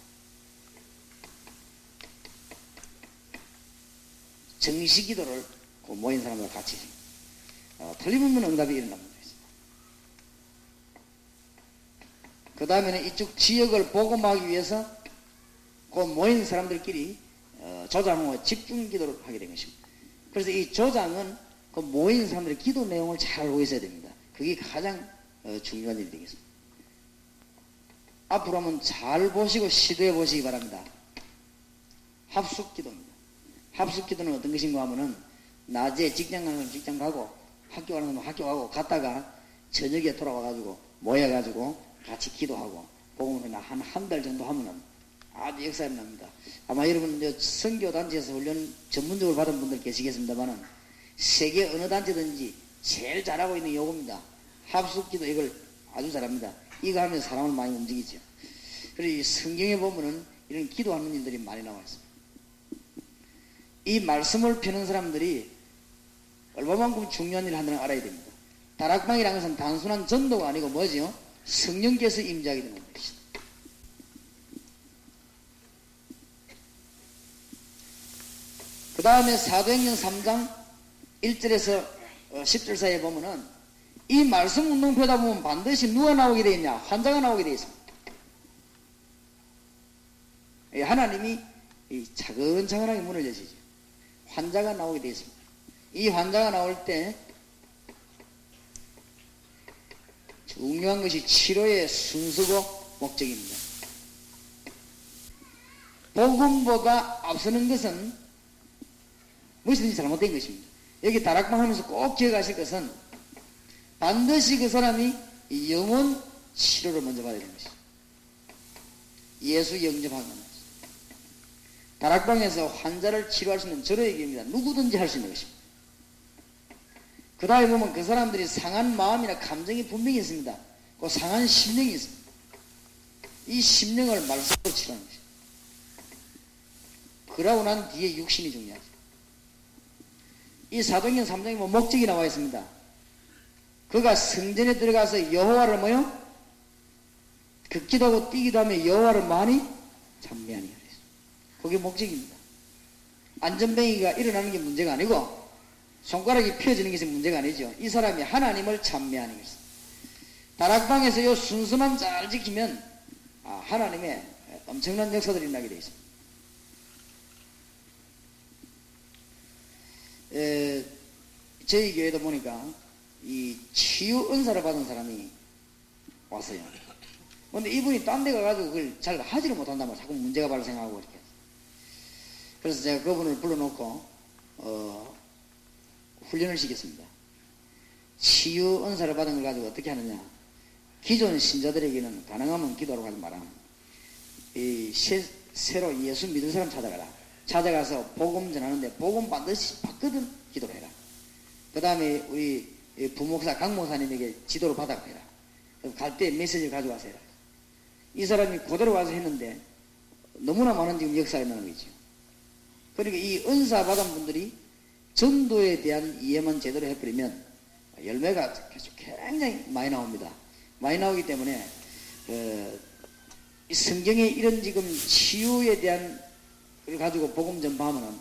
정시 기도를 모인 사람들과 같이 틀림없는 응답이 일어납니다. 그 다음에는 이쪽 지역을 복음하기 위해서 그 모인 사람들끼리 조장하고 집중 기도를 하게 된 것입니다. 그래서 이 조장은 그 모인 사람들의 기도 내용을 잘 알고 있어야 됩니다. 그게 가장 중요한 일이 되겠습니다. 앞으로 한번 잘 보시고 시도해 보시기 바랍니다. 합숙 기도입니다. 합숙 기도는 어떤 것인가 하면은 낮에 직장 가는 사람 직장 가고 학교 가는 사람 학교 가고 갔다가 저녁에 돌아와가지고 모여가지고 같이 기도하고 복음을 한 달 정도 하면은 아주 역사가 납니다. 아마 여러분 선교단체에서 훈련 전문적으로 받은 분들 계시겠습니다만은 세계 어느 단체든지 제일 잘하고 있는 요겁니다. 합숙기도 이걸 아주 잘합니다. 이거 하면 사람을 많이 움직이죠. 그리고 이 성경에 보면은 이런 기도하는 일들이 많이 나와 있습니다. 이 말씀을 펴는 사람들이 얼마만큼 중요한 일을 한다는 걸 알아야 됩니다. 다락방이라는 것은 단순한 전도가 아니고 뭐죠? 성령께서 임재하게 되는 것이다. 그 다음에 사도행전 3장 1절에서 10절 사이에 보면은 이 말씀 운동표다 보면 반드시 누가 나오게 되어 있냐? 환자가 나오게 되어 있습니다. 하나님이 차근차근하게 문을 여시죠. 환자가 나오게 되어 있습니다. 이 환자가 나올 때 중요한 것이 치료의 순서고 목적입니다. 복음보다 앞서는 것은 무엇이든지 잘못된 것입니다. 여기 다락방 하면서 꼭 기억하실 것은 반드시 그 사람이 영혼 치료를 먼저 받아야 되는 것입니다. 예수 영접하는 것입니다. 다락방에서 환자를 치료할 수 있는 절호의 기회입니다. 누구든지 할 수 있는 것입니다. 그 다음에 보면 그 사람들이 상한 마음이나 감정이 분명히 있습니다. 그 상한 심령이 있습니다. 이 심령을 말씀으로 치료하는 것입니다. 그러고 난 뒤에 육신이 중요하죠. 이 사도행전 3장에 뭐 목적이 나와 있습니다. 그가 성전에 들어가서 여호와를 뭐요? 걷기도 하고 뛰기도 하며 여호와를 많이 찬미하니. 그게 목적입니다. 안전뱅이가 일어나는 게 문제가 아니고 손가락이 펴지는 것이 문제가 아니죠. 이 사람이 하나님을 찬미하는 것입니다. 다락방에서 이 순서만 잘 지키면 하나님의 엄청난 역사들이 나게 되어 있습니다. 저희 교회도 보니까 이 치유 은사를 받은 사람이 왔어요. 근데 이분이 딴 데 가가지고 그걸 잘 하지를 못한단 말이에요. 자꾸 문제가 발생하고 이렇게. 그래서 제가 그분을 불러놓고 훈련을 시켰습니다. 치유 은사를 받은 걸 가지고 어떻게 하느냐. 기존 신자들에게는 가능하면 기도하러 가지 마라. 새로 예수 믿을 사람 찾아가라. 찾아가서 복음 전하는데 복음 반드시 받거든 기도를 해라. 그 다음에 우리 부목사 강목사님에게 지도를 받아가 해라. 갈 때 메시지를 가져와서 해라. 이 사람이 그대로 와서 했는데 너무나 많은 지금 역사가 일어나는 거죠. 그러니까 이 은사 받은 분들이 전도에 대한 이해만 제대로 해버리면 열매가 굉장히 많이 나옵니다. 많이 나오기 때문에 이 성경에 이런 지금 치유에 대한 걸 가지고 복음 전파하면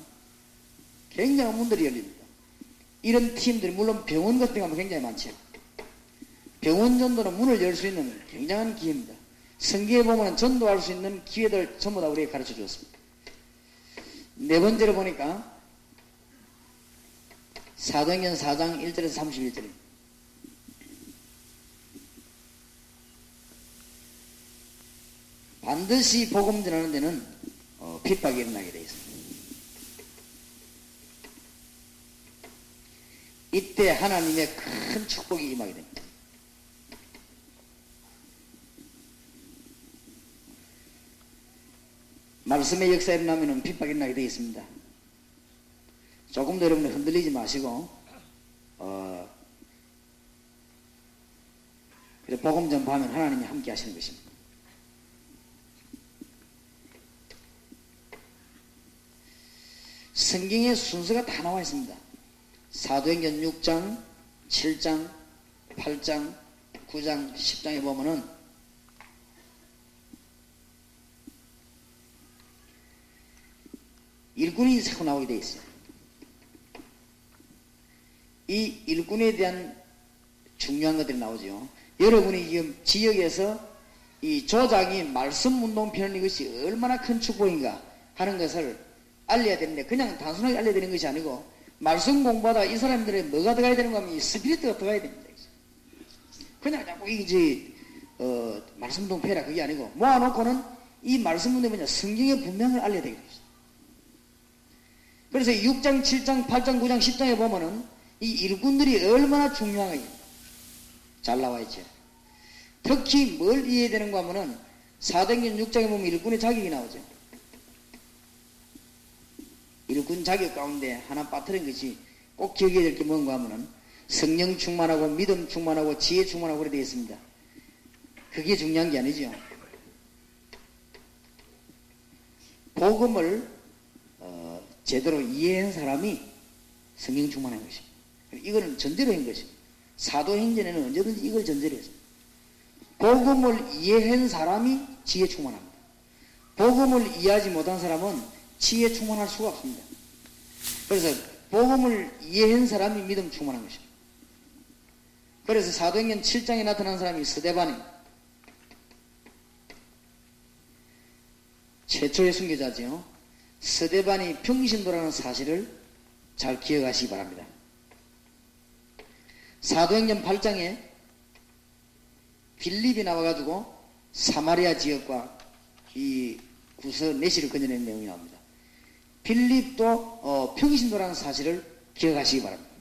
굉장한 문들이 열립니다. 이런 팀들이 물론 병원 같은 데 가면 굉장히 많죠. 병원 전도는 문을 열 수 있는 굉장한 기회입니다. 성경에 보면 전도할 수 있는 기회들 전부 다 우리에게 가르쳐 주었습니다. 네 번째로 보니까 사도행전 4장 1절에서 31절입니다. 반드시 복음 전하는 데는 핍박이 일어나게 되어 있습니다. 이때 하나님의 큰 축복이 임하게 됩니다. 말씀의 역사에 일어나면 핍박이 일어나게 되어 있습니다. 조금 더 여러분들 흔들리지 마시고 복음 전파하면 하나님이 함께 하시는 것입니다. 성경의 순서가 다 나와 있습니다. 사도행전 6장, 7장, 8장, 9장, 10장에 보면은 일꾼이 자꾸 나오게 되어 있어요. 이 일꾼에 대한 중요한 것들이 나오죠. 여러분이 지금 지역에서 이 조장이 말씀 운동 펴는 이것이 얼마나 큰 축복인가 하는 것을 알려야 되는데 그냥 단순하게 알려야 되는 것이 아니고 말씀 공부하다가 이 사람들의 뭐가 들어가야 되는가 하면 이 스피리트가 들어가야 됩니다. 그냥 자꾸 이제 말씀 운동 펴라 그게 아니고 모아놓고는 이 말씀 운동이 뭐냐 성경의 분명을 알려야 되겠습니다. 그래서 6장, 7장, 8장, 9장, 10장에 보면은 이 일꾼들이 얼마나 중요한가 잘 나와 있죠. 특히 뭘 이해해야 되는가 하면은 사도행전 6장에 보면 일꾼의 자격이 나오죠. 일꾼 자격 가운데 하나 빠뜨린 것이 꼭 기억해야 될 게 뭔가 하면은 성령 충만하고 믿음 충만하고 지혜 충만하고 그래 되어 있습니다. 그게 중요한 게 아니죠. 복음을 제대로 이해한 사람이 성령 충만한 것입니다. 이거는 전제로 한 것입니다. 사도행전에는 언제든지 이걸 전제로 했습니다. 복음을 이해한 사람이 지혜 충만합니다. 복음을 이해하지 못한 사람은 지혜 충만할 수가 없습니다. 그래서 복음을 이해한 사람이 믿음 충만한 것입니다. 그래서 사도행전 7장에 나타난 사람이 스데반입니다. 최초의 순교자죠. 스데반이 평신도라는 사실을 잘 기억하시기 바랍니다. 사도행전 8장에 빌립이 나와가지고 사마리아 지역과 이 구서 내시를 건져낸 내용이 나옵니다. 빌립도 평신도라는 사실을 기억하시기 바랍니다.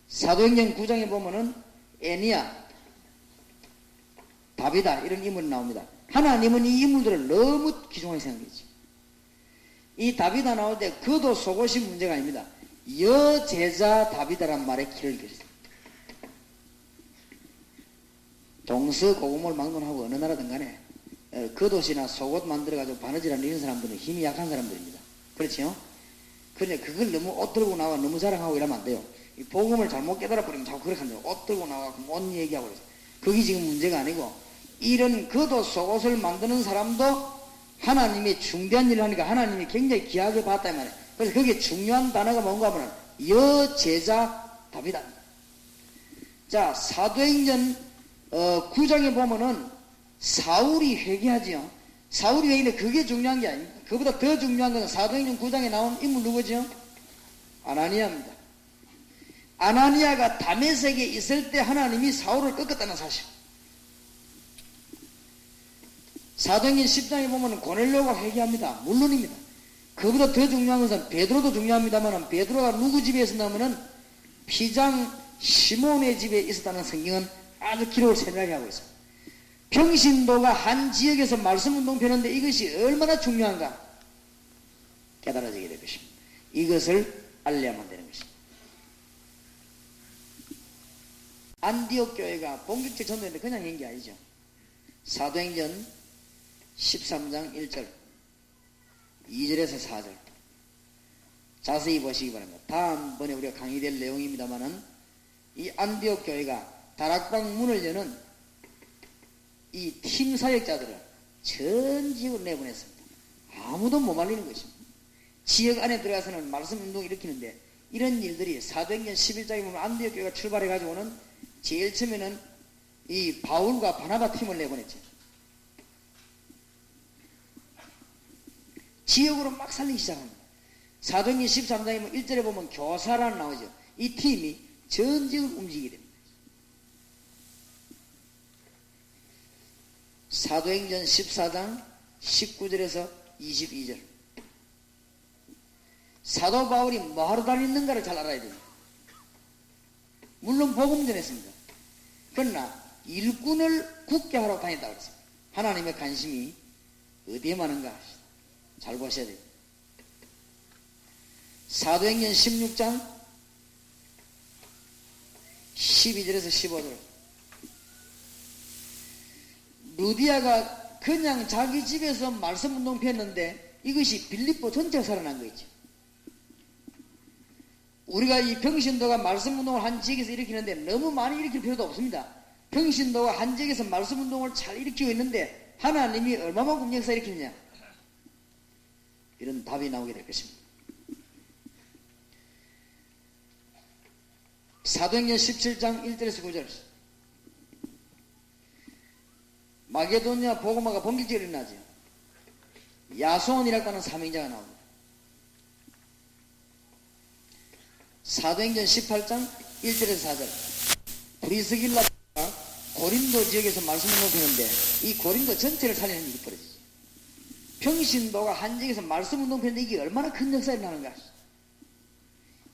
사도행전 9장에 보면은 애니야, 다비다 이런 인물이 나옵니다. 하나님은 이 인물들을 너무 귀중하게 생각했죠. 이 다비다 나올 때 그도 속옷이 문제가 아닙니다. 여제자 다비다란 말에 길을 기렸습니다. 동서고금을 막론하고 어느 나라든 간에 겉옷이나 속옷 만들어가지고 바느질하는 이런 사람들은 힘이 약한 사람들입니다. 그렇죠? 그런데 그걸 너무 옷 들고 나와 너무 자랑하고 이러면 안 돼요. 이 복음을 잘못 깨달아버리면 자꾸 그렇게 한대요. 옷 들고 나와 옷 얘기하고 그래서 그게 지금 문제가 아니고 이런 겉옷 속옷을 만드는 사람도 하나님이 중대한 일을 하니까 하나님이 굉장히 귀하게 봤다 이 말이에요. 그래서 거기에 중요한 단어가 뭔가 하면 여제자 다비다. 자, 사도행전 9장에 보면은 사울이 회개하지요. 사울이 회개인데 그게 중요한 게 아닙니다. 그보다 더 중요한 것은 사도행전 9장에 나온 인물 누구죠? 아나니아입니다. 아나니아가 다메섹에 있을 때 하나님이 사울을 꺾었다는 사실. 사도행전 10장에 보면 고넬료가 회개합니다. 물론입니다. 그보다 더 중요한 것은 베드로도 중요합니다만 베드로가 누구 집에 있었냐면은 피장 시몬의 집에 있었다는 성경은 아주 기록을 세밀하게 하고 있습니다. 평신도가 한 지역에서 말씀운동 펴는데 이것이 얼마나 중요한가 깨달아지게 될 것입니다. 이것을 알려야만 되는 것입니다. 안디옥 교회가 본격적 전도인데 그냥 한 게 아니죠. 사도행전 13장 1절 2절에서 4절 자세히 보시기 바랍니다. 다음번에 우리가 강의될 내용입니다만은 이 안디옥 교회가 다락방 문을 여는 이 팀 사역자들을 전 지역으로 내보냈습니다. 아무도 못 말리는 것입니다. 지역 안에 들어가서는 말씀 운동을 일으키는데 이런 일들이 사도행전 11장에 보면 안디옥 교회가 출발해 가지고는 제일 처음에는 이 바울과 바나바 팀을 내보냈죠. 지역으로 막 살리기 시작합니다. 사도행전 13장에 보면 1절에 보면 교사란 나오죠. 이 팀이 전 지역을 움직이게 됩니다. 사도행전 14장 19절에서 22절 사도 바울이 뭐하러 다니는가를 잘 알아야 됩니다. 물론 복음 전했습니다. 그러나 일꾼을 굳게 하러 다녔다고 했습니다. 하나님의 관심이 어디에 많은가 잘 보셔야 됩니다. 사도행전 16장 12절에서 15절 루디아가 그냥 자기 집에서 말씀 운동 폈는데 이것이 빌립보 전체가 살아난 거 있죠. 우리가 이 평신도가 말씀 운동을 한 지역에서 일으키는데 너무 많이 일으킬 필요도 없습니다. 평신도가 한 지역에서 말씀 운동을 잘 일으키고 있는데 하나님이 얼마만큼 역사 일으키느냐 이런 답이 나오게 될 것입니다. 사도행전 17장 1절에서 9절 마게도냐 보고마가 본격적으로 일어나죠. 야손이라고 하는 사명자가 나옵니다. 사도행전 18장 1절에서 4절 브리스길라가 고린도 지역에서 말씀을 높이는데 이 고린도 전체를 살리는 일이 벌어지죠. 평신도가 한 지역에서 말씀운동 폈는데 이게 얼마나 큰 역사가 나는가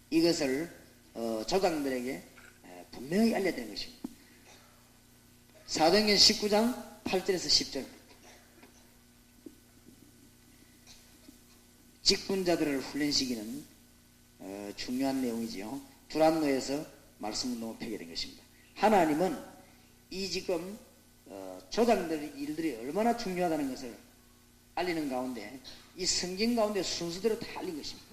이것을 조장들에게 분명히 알려야 되는 것입니다. 사도행전 19장 8절에서 10절 직분자들을 훈련시키는 중요한 내용이지요. 두란노에서 말씀운동을 펴게 된 것입니다. 하나님은 이 지금 조장들 일들이 얼마나 중요하다는 것을 알리는 가운데 이 성경 가운데 순서대로 다 알린 것입니다.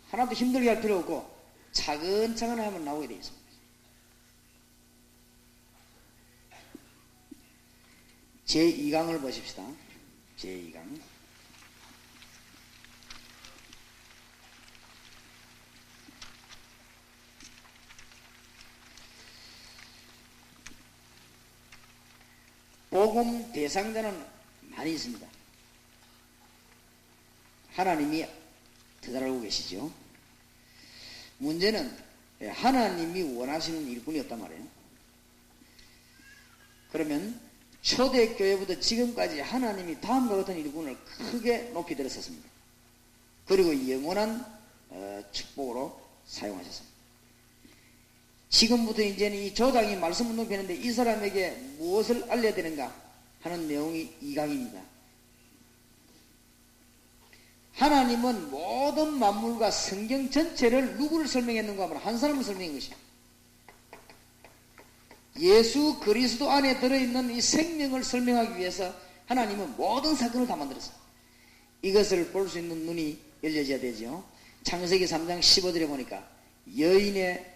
하나도 힘들게 할 필요 없고 차근차근 하면 나오게 되어 있습니다. 제2강을 보십시다. 제2강 복음 대상자는 많이 있습니다. 하나님이 더 잘 알고 계시죠. 문제는 하나님이 원하시는 일꾼이었단 말이에요. 그러면 초대교회부터 지금까지 하나님이 다음과 같은 일꾼을 크게 높이 들었었습니다. 그리고 영원한 축복으로 사용하셨습니다. 지금부터 이제는 이 조장이 말씀운동 펴는데 이 사람에게 무엇을 알려야 되는가 하는 내용이 2강입니다. 하나님은 모든 만물과 성경 전체를 누구를 설명했는가 하면 한 사람을 설명한 것이에요. 예수 그리스도 안에 들어있는 이 생명을 설명하기 위해서 하나님은 모든 사건을 다 만들었어요. 이것을 볼 수 있는 눈이 열려져야 되죠. 창세기 3장 15절에 보니까 여인의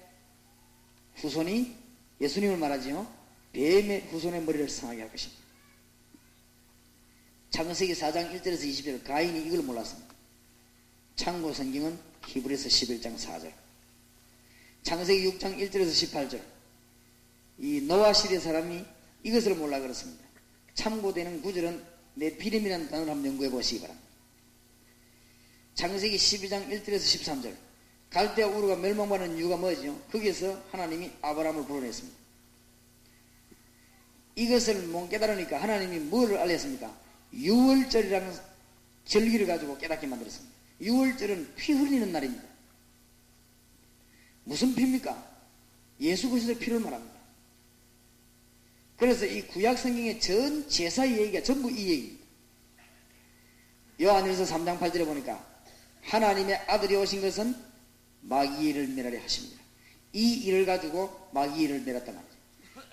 후손이 예수님을 말하지요. 뱀의 후손의 머리를 상하게 할 것입니다. 창세기 4장 1절에서 20절 가인이 이걸 몰랐습니다. 참고 성경은 히브리서 11장 4절, 창세기 6장 1절에서 18절 이 노아 시대 사람이 이것을 몰라 그렇습니다. 참고되는 구절은 네피림이라는 단어를 한번 연구해 보시기 바랍니다. 창세기 12장 1절에서 13절 갈대아 우르가 멸망받는 이유가 뭐죠? 거기에서 하나님이 아브라함을 불러냈습니다. 이것을 못 깨달으니까 하나님이 뭐를 알렸습니까? 유월절이라는 절기를 가지고 깨닫게 만들었습니다. 유월절은 피 흘리는 날입니다. 무슨 피입니까? 예수 그리스도의 피를 말합니다. 그래서 이 구약 성경의 전 제사의 얘기가 전부 이 얘기입니다. 요한일서 3장 8절에 보니까 하나님의 아들이 오신 것은 마귀를 멸하려 하십니다. 이 일을 가지고 마귀를 멸했단 말이죠.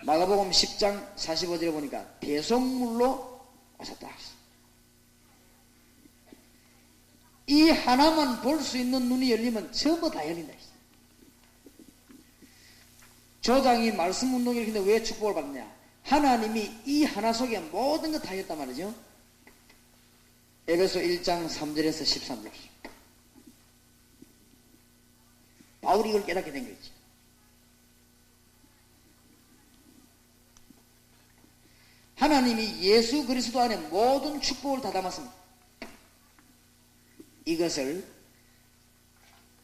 마가복음 10장 45절에 보니까 대속물로 오셨다. 이 하나만 볼 수 있는 눈이 열리면 전부 다 열린다. 조장이 말씀 운동을 했는데 왜 축복을 받느냐? 하나님이 이 하나 속에 모든 것 다 했단 말이죠. 에베소 1장 3절에서 13절. 바울이 이걸 깨닫게 된 거지. 하나님이 예수 그리스도 안에 모든 축복을 다 담았습니다. 이것을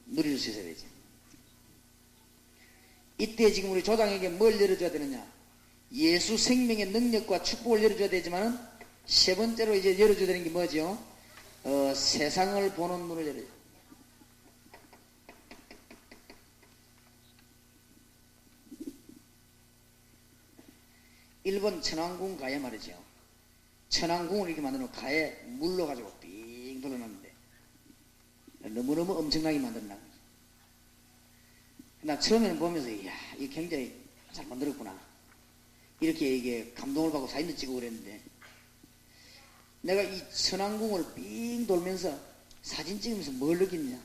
누릴 수 있어야 되지. 이때 지금 우리 조장에게 뭘 열어줘야 되느냐? 예수 생명의 능력과 축복을 열어줘야 되지만은 세 번째로 이제 열어줘야 되는 게 뭐죠? 세상을 보는 눈을 열어줘. 일본 천왕궁 가에 말이죠. 천왕궁을 이렇게 만들어 놓고 가에 물러가지고 삥 돌려놨는데 너무너무 엄청나게 만들어놨 거죠. 나 처음에는 보면서 이야 이거 굉장히 잘 만들었구나 이렇게 이게 감동을 받고 사진도 찍고 그랬는데 내가 이 천왕궁을 삥 돌면서 사진 찍으면서 뭘 느꼈냐?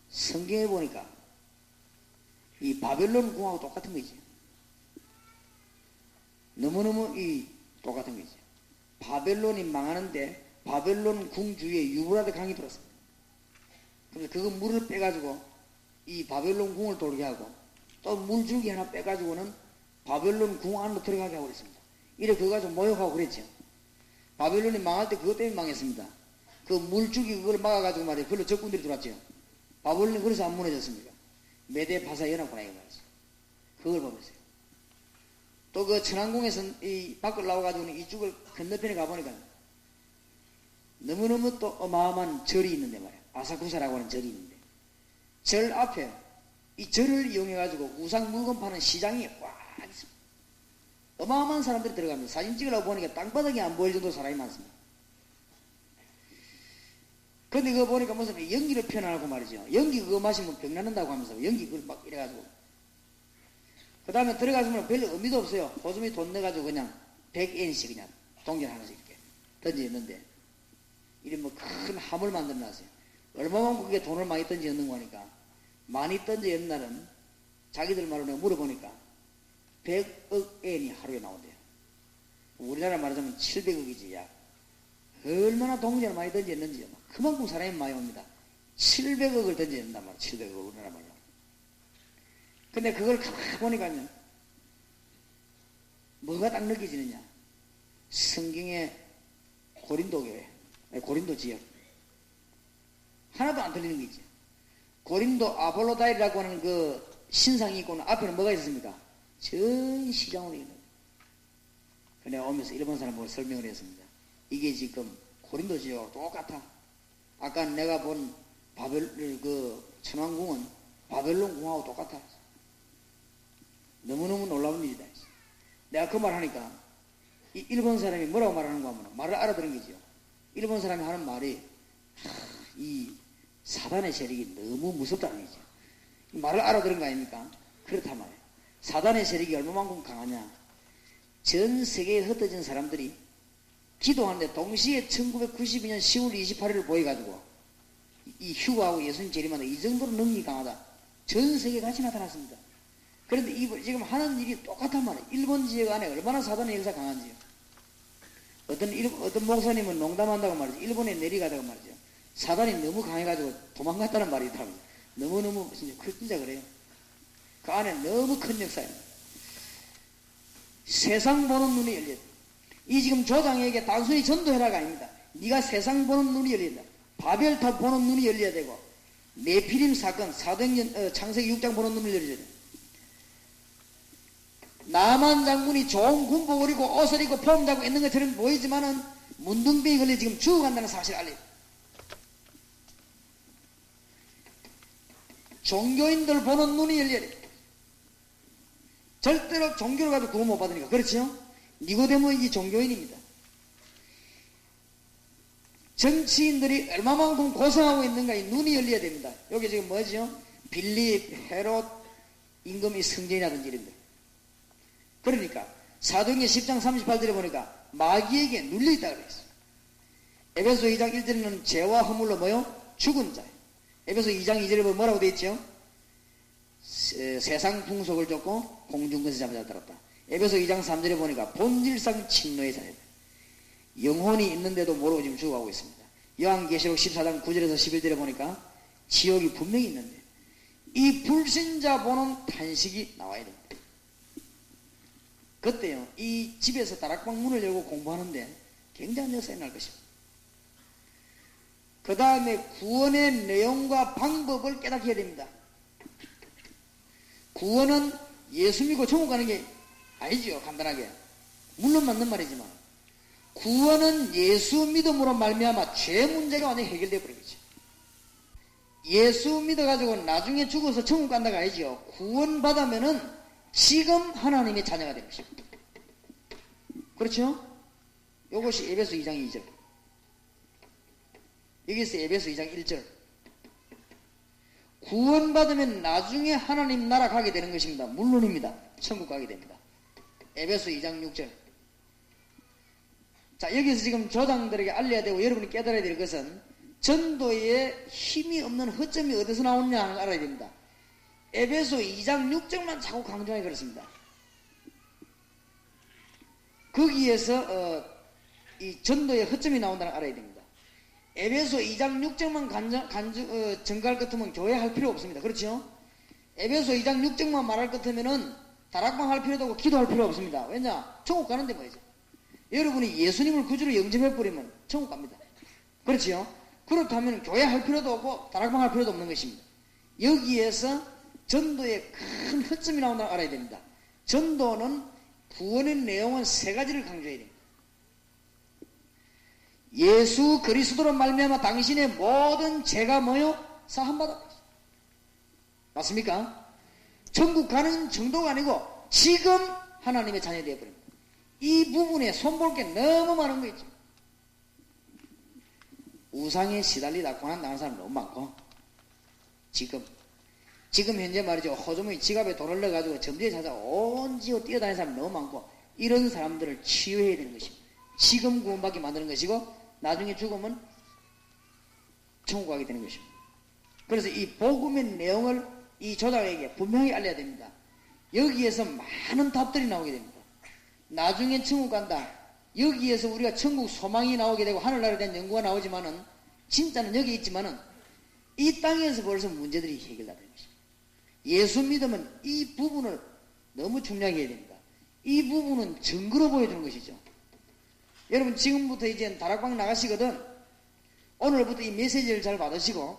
성경에 보니까 이 바벨론 궁하고 똑같은 거지. 너무너무 똑같은 거지. 바벨론이 망하는데 바벨론 궁 주위에 유브라데 강이 들었습니다. 그래서 그거 물을 빼가지고 이 바벨론 궁을 돌게 하고 또 물줄기 하나 빼가지고는 바벨론 궁 안으로 들어가게 하고 그랬습니다. 이래 그거 가지고 모욕하고 그랬죠. 바벨론이 망할 때 그것 때문에 망했습니다. 그 물줄기 그걸 막아가지고 말이에요. 그걸로 적군들이 들어왔죠. 바벨론이 그래서 안 무너졌습니까? 메대 바사 연합군이 말이죠. 그걸 보면서요. 또 그 천왕궁에서 이 밖을 나와가지고는 이쪽을 건너편에 가보니까 너무너무 또 어마어마한 절이 있는데 말이야. 아사쿠사라고 하는 절이 있는데 절 앞에 이 절을 이용해가지고 우상 물건 파는 시장이 꽉 있습니다. 어마어마한 사람들이 들어갑니다. 사진 찍으려고 보니까 땅바닥이 안 보일 정도로 사람이 많습니다. 근데 그거 보니까 무슨 연기를 표현하고 말이죠. 연기 그거 마시면 병 낫는다고 하면서 연기 그걸 막 이래가지고 그 다음에 들어가서면 별로 의미도 없어요. 호수미 돈 내가지고 그냥 100엔씩 그냥 동전 하나씩 이렇게 던져있는데 이래 뭐 큰 함을 만들어 놨어요. 얼마만큼 그게 돈을 많이 던져있는 거니까 많이 던져있는 날은 자기들 말로 내가 물어보니까 100억 엔이 하루에 나온대요. 우리나라 말하자면 700억이지 약. 얼마나 동전을 많이 던져있는지요. 그만큼 사람이 많이 옵니다. 700억을 던져있는단 말이에요. 700억을 우리나라 말로. 근데 그걸 가만히 보니까요. 뭐가 딱 느껴지느냐. 성경의 고린도 교회, 고린도 지역. 하나도 안 틀리는 게 있죠. 고린도 아폴로다이라고 하는 그 신상이 있고는 앞에는 뭐가 있었습니까? 전 시장으로 있는 내가 오면서 일본 사람보고 설명을 했습니다. 이게 지금 고린도 지역하고 똑같아. 아까 내가 본 천왕궁은 바벨론 궁하고 똑같아. 너무너무 놀라운 일이다. 내가 그 말 하니까 이 일본 사람이 뭐라고 말하는가 하면 말을 알아들은 거지요. 일본 사람이 하는 말이 이 사단의 세력이 너무 무섭다는 거죠. 말을 알아들은 거 아닙니까? 그렇단 말이에요. 사단의 세력이 얼마만큼 강하냐. 전 세계에 흩어진 사람들이 기도하는데 동시에 1992년 10월 28일을 보여가지고 이 휴거하고 예수님 재림하다 이 정도로 능력이 강하다. 전 세계에 같이 나타났습니다. 그런데 지금 하는 일이 똑같단 말이에요. 일본 지역 안에 얼마나 사단의 역사가 강한지요. 어떤 목사님은 농담한다고 말이죠. 일본에 내려가다가 말이죠. 사단이 너무 강해가지고 도망갔다는 말이 있더라고요. 너무너무 진짜 그래요. 그 안에 너무 큰 역사입니다. 세상 보는 눈이 열린다. 이 지금 조장에게 단순히 전도해라가 아닙니다. 네가 세상 보는 눈이 열린다. 바벨탑 보는 눈이 열려야 되고 네피림 사건 창세기 6장 보는 눈을 열려야 돼. 나만 장군이 좋은 군복을 입고 옷을 입고 폼 잡고 있는 것처럼 보이지만은 문둥병이 걸려 지금 죽어간다는 사실을 알려요. 종교인들 보는 눈이 열려야 돼. 절대로 종교를 가지고 구원 못 받으니까. 그렇죠? 니고데모인이 종교인입니다. 정치인들이 얼마만큼 고생하고 있는가 이 눈이 열려야 됩니다. 여기 지금 뭐죠? 빌립, 헤롯, 임금이 성전이라든지 이런 데. 그러니까 사도행전 10장 38절에 보니까 마귀에게 눌려있다 그랬어요. 에베소 2장 1절에는 죄와 허물로 뭐요? 죽은 자예요. 에베소 2장 2절에 보면 뭐라고 되어 있죠? 세상 풍속을 쫓고 공중권세 잡아 들었다. 에베소 2장 3절에 보니까 본질상 침노의 자예요. 영혼이 있는데도 모르고 지금 죽어가고 있습니다. 요한계시록 14장 9절에서 11절에 보니까 지옥이 분명히 있는데 이 불신자 보는 탄식이 나와야 됩니다. 그때요, 이 집에서 다락방 문을 열고 공부하는데 굉장한 역사가 날 것입니다. 그 다음에 구원의 내용과 방법을 깨닫게 해야 됩니다. 구원은 예수 믿고 천국 가는 게 아니죠, 간단하게. 물론 맞는 말이지만 구원은 예수 믿음으로 말미암아 죄 문제가 완전히 해결되어 버리겠죠. 예수 믿어가지고 나중에 죽어서 천국 간다가 아니죠. 구원 받으면은 지금 하나님의 자녀가 되는 것입니다. 그렇죠? 이것이 에베소 2장 2절. 여기서 에베소 2장 1절. 구원받으면 나중에 하나님 나라 가게 되는 것입니다. 물론입니다. 천국 가게 됩니다. 에베소 2장 6절. 자, 여기서 지금 조장들에게 알려야 되고 여러분이 깨달아야 될 것은 전도에 힘이 없는 허점이 어디서 나오느냐 하는 걸 알아야 됩니다. 에베소 2장 6절만 자꾸 강조하게 그렇습니다. 거기에서 이 전도의 허점이 나온다는 걸 알아야 됩니다. 에베소 2장 6절만 전가할 것 같으면 교회 할 필요 없습니다. 그렇죠? 에베소 2장 6절만 말할 것 같으면은 다락방 할 필요도 없고 기도할 필요 없습니다. 왜냐? 천국 가는데 뭐죠? 여러분이 예수님을 구주로 영접해버리면 천국 갑니다. 그렇지요? 그렇다면 교회 할 필요도 없고 다락방 할 필요도 없는 것입니다. 여기에서 전도에 큰 허점이 나온다는 걸 알아야 됩니다. 전도는 구원의 내용은 세 가지를 강조해야 됩니다. 예수 그리스도로 말미암아 당신의 모든 죄가 뭐요? 사함받아. 맞습니까? 천국 가는 정도가 아니고 지금 하나님의 자녀 되어버립니다. 이 부분에 손볼 게 너무 많은 거 있죠. 우상에 시달리다 고난당하는 사람 너무 많고 지금 현재 말이죠. 호주머니 지갑에 돈을 넣어가지고 점지에 찾아 온 지역 뛰어다니는 사람 너무 많고 이런 사람들을 치유해야 되는 것입니다. 지금 구원받게 만드는 것이고 나중에 죽으면 천국 가게 되는 것입니다. 그래서 이 복음의 내용을 이 조장에게 분명히 알려야 됩니다. 여기에서 많은 답들이 나오게 됩니다. 나중에 천국 간다. 여기에서 우리가 천국 소망이 나오게 되고 하늘나라에 대한 연구가 나오지만은 진짜는 여기 있지만은 이 땅에서 벌써 문제들이 해결되는 것입니다. 예수 믿으면 이 부분을 너무 중요하게 해야 됩니다. 이 부분은 증거로 보여주는 것이죠. 여러분 지금부터 이제 다락방 나가시거든 오늘부터 이 메시지를 잘 받으시고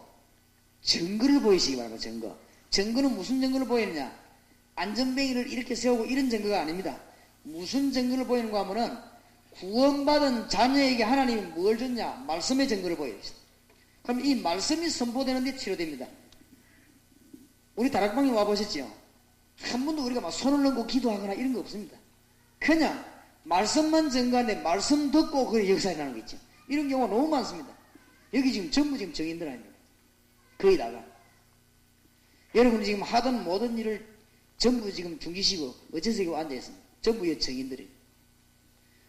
증거를 보이시기 바랍니다. 증거는 무슨 증거를 보이느냐? 안전뱅이를 이렇게 세우고 이런 증거가 아닙니다. 무슨 증거를 보이는가 하면은 구원받은 자녀에게 하나님이 뭘 줬냐? 말씀의 증거를 보여요. 그럼 이 말씀이 선포되는데 치료됩니다. 우리 다락방에 와보셨죠? 한 번도 우리가 막 손을 넣고 기도하거나 이런 거 없습니다. 그냥 말씀만 증거하는데 말씀 듣고 그 역사에 나는 거 있죠. 이런 경우가 너무 많습니다. 여기 지금 전부 지금 정인들 아닙니까? 거의 다가. 여러분 지금 하던 모든 일을 전부 지금 중지시고 어째서 이거 앉아있습니다. 전부 정인들이에요.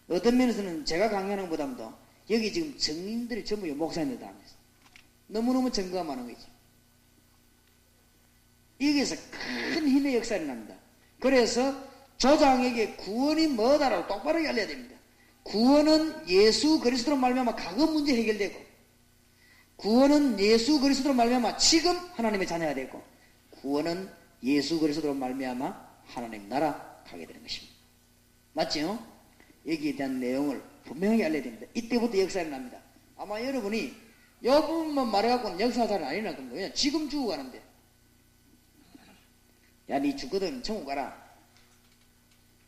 어떤 면에서는 제가 강연하는 것보다도 여기 지금 정인들이 전부 목사님들 다 앉아있어요. 너무너무 증거가 많은 거죠. 여기에서 큰 힘의 역사가 납니다. 그래서 조장에게 구원이 뭐다라고 똑바로 알려야 됩니다. 구원은 예수 그리스도로 말미암아 과거 문제 해결되고, 구원은 예수 그리스도로 말미암아 지금 하나님의 자녀가 되고, 구원은 예수 그리스도로 말미암아 하나님 나라 가게 되는 것입니다. 맞죠? 여기에 대한 내용을 분명하게 알려야 됩니다. 이때부터 역사가 납니다. 아마 여러분이 이 부분만 말해갖고는 역사가 잘 아니라 겁니다. 왜냐 지금 죽어가는데, 야 니 죽거든 천국 가라.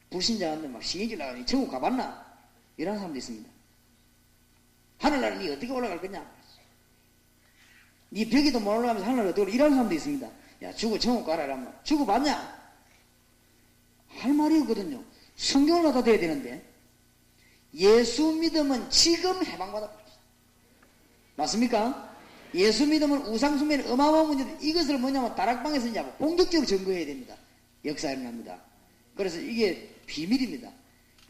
불신자한테 막 시기질 나가니 천국 가봤나? 이런 사람도 있습니다. 하늘나라 니 어떻게 올라갈 거냐? 니 벽에도 못 올라가면서 하늘나라 어떻게 올라가? 이런 사람도 있습니다. 야 죽어 천국 가라 이러면 죽어봤냐? 할 말이 없거든요. 성경을 갖다 대야 되는데 예수 믿으면 지금 해방받아. 맞습니까? 예수 믿으면 우상숭배는 어마어마한 문제인데 이것을 뭐냐면 다락방에서 이제 본격적으로 점거해야 됩니다. 역사에 일어납니다. 그래서 이게 비밀입니다.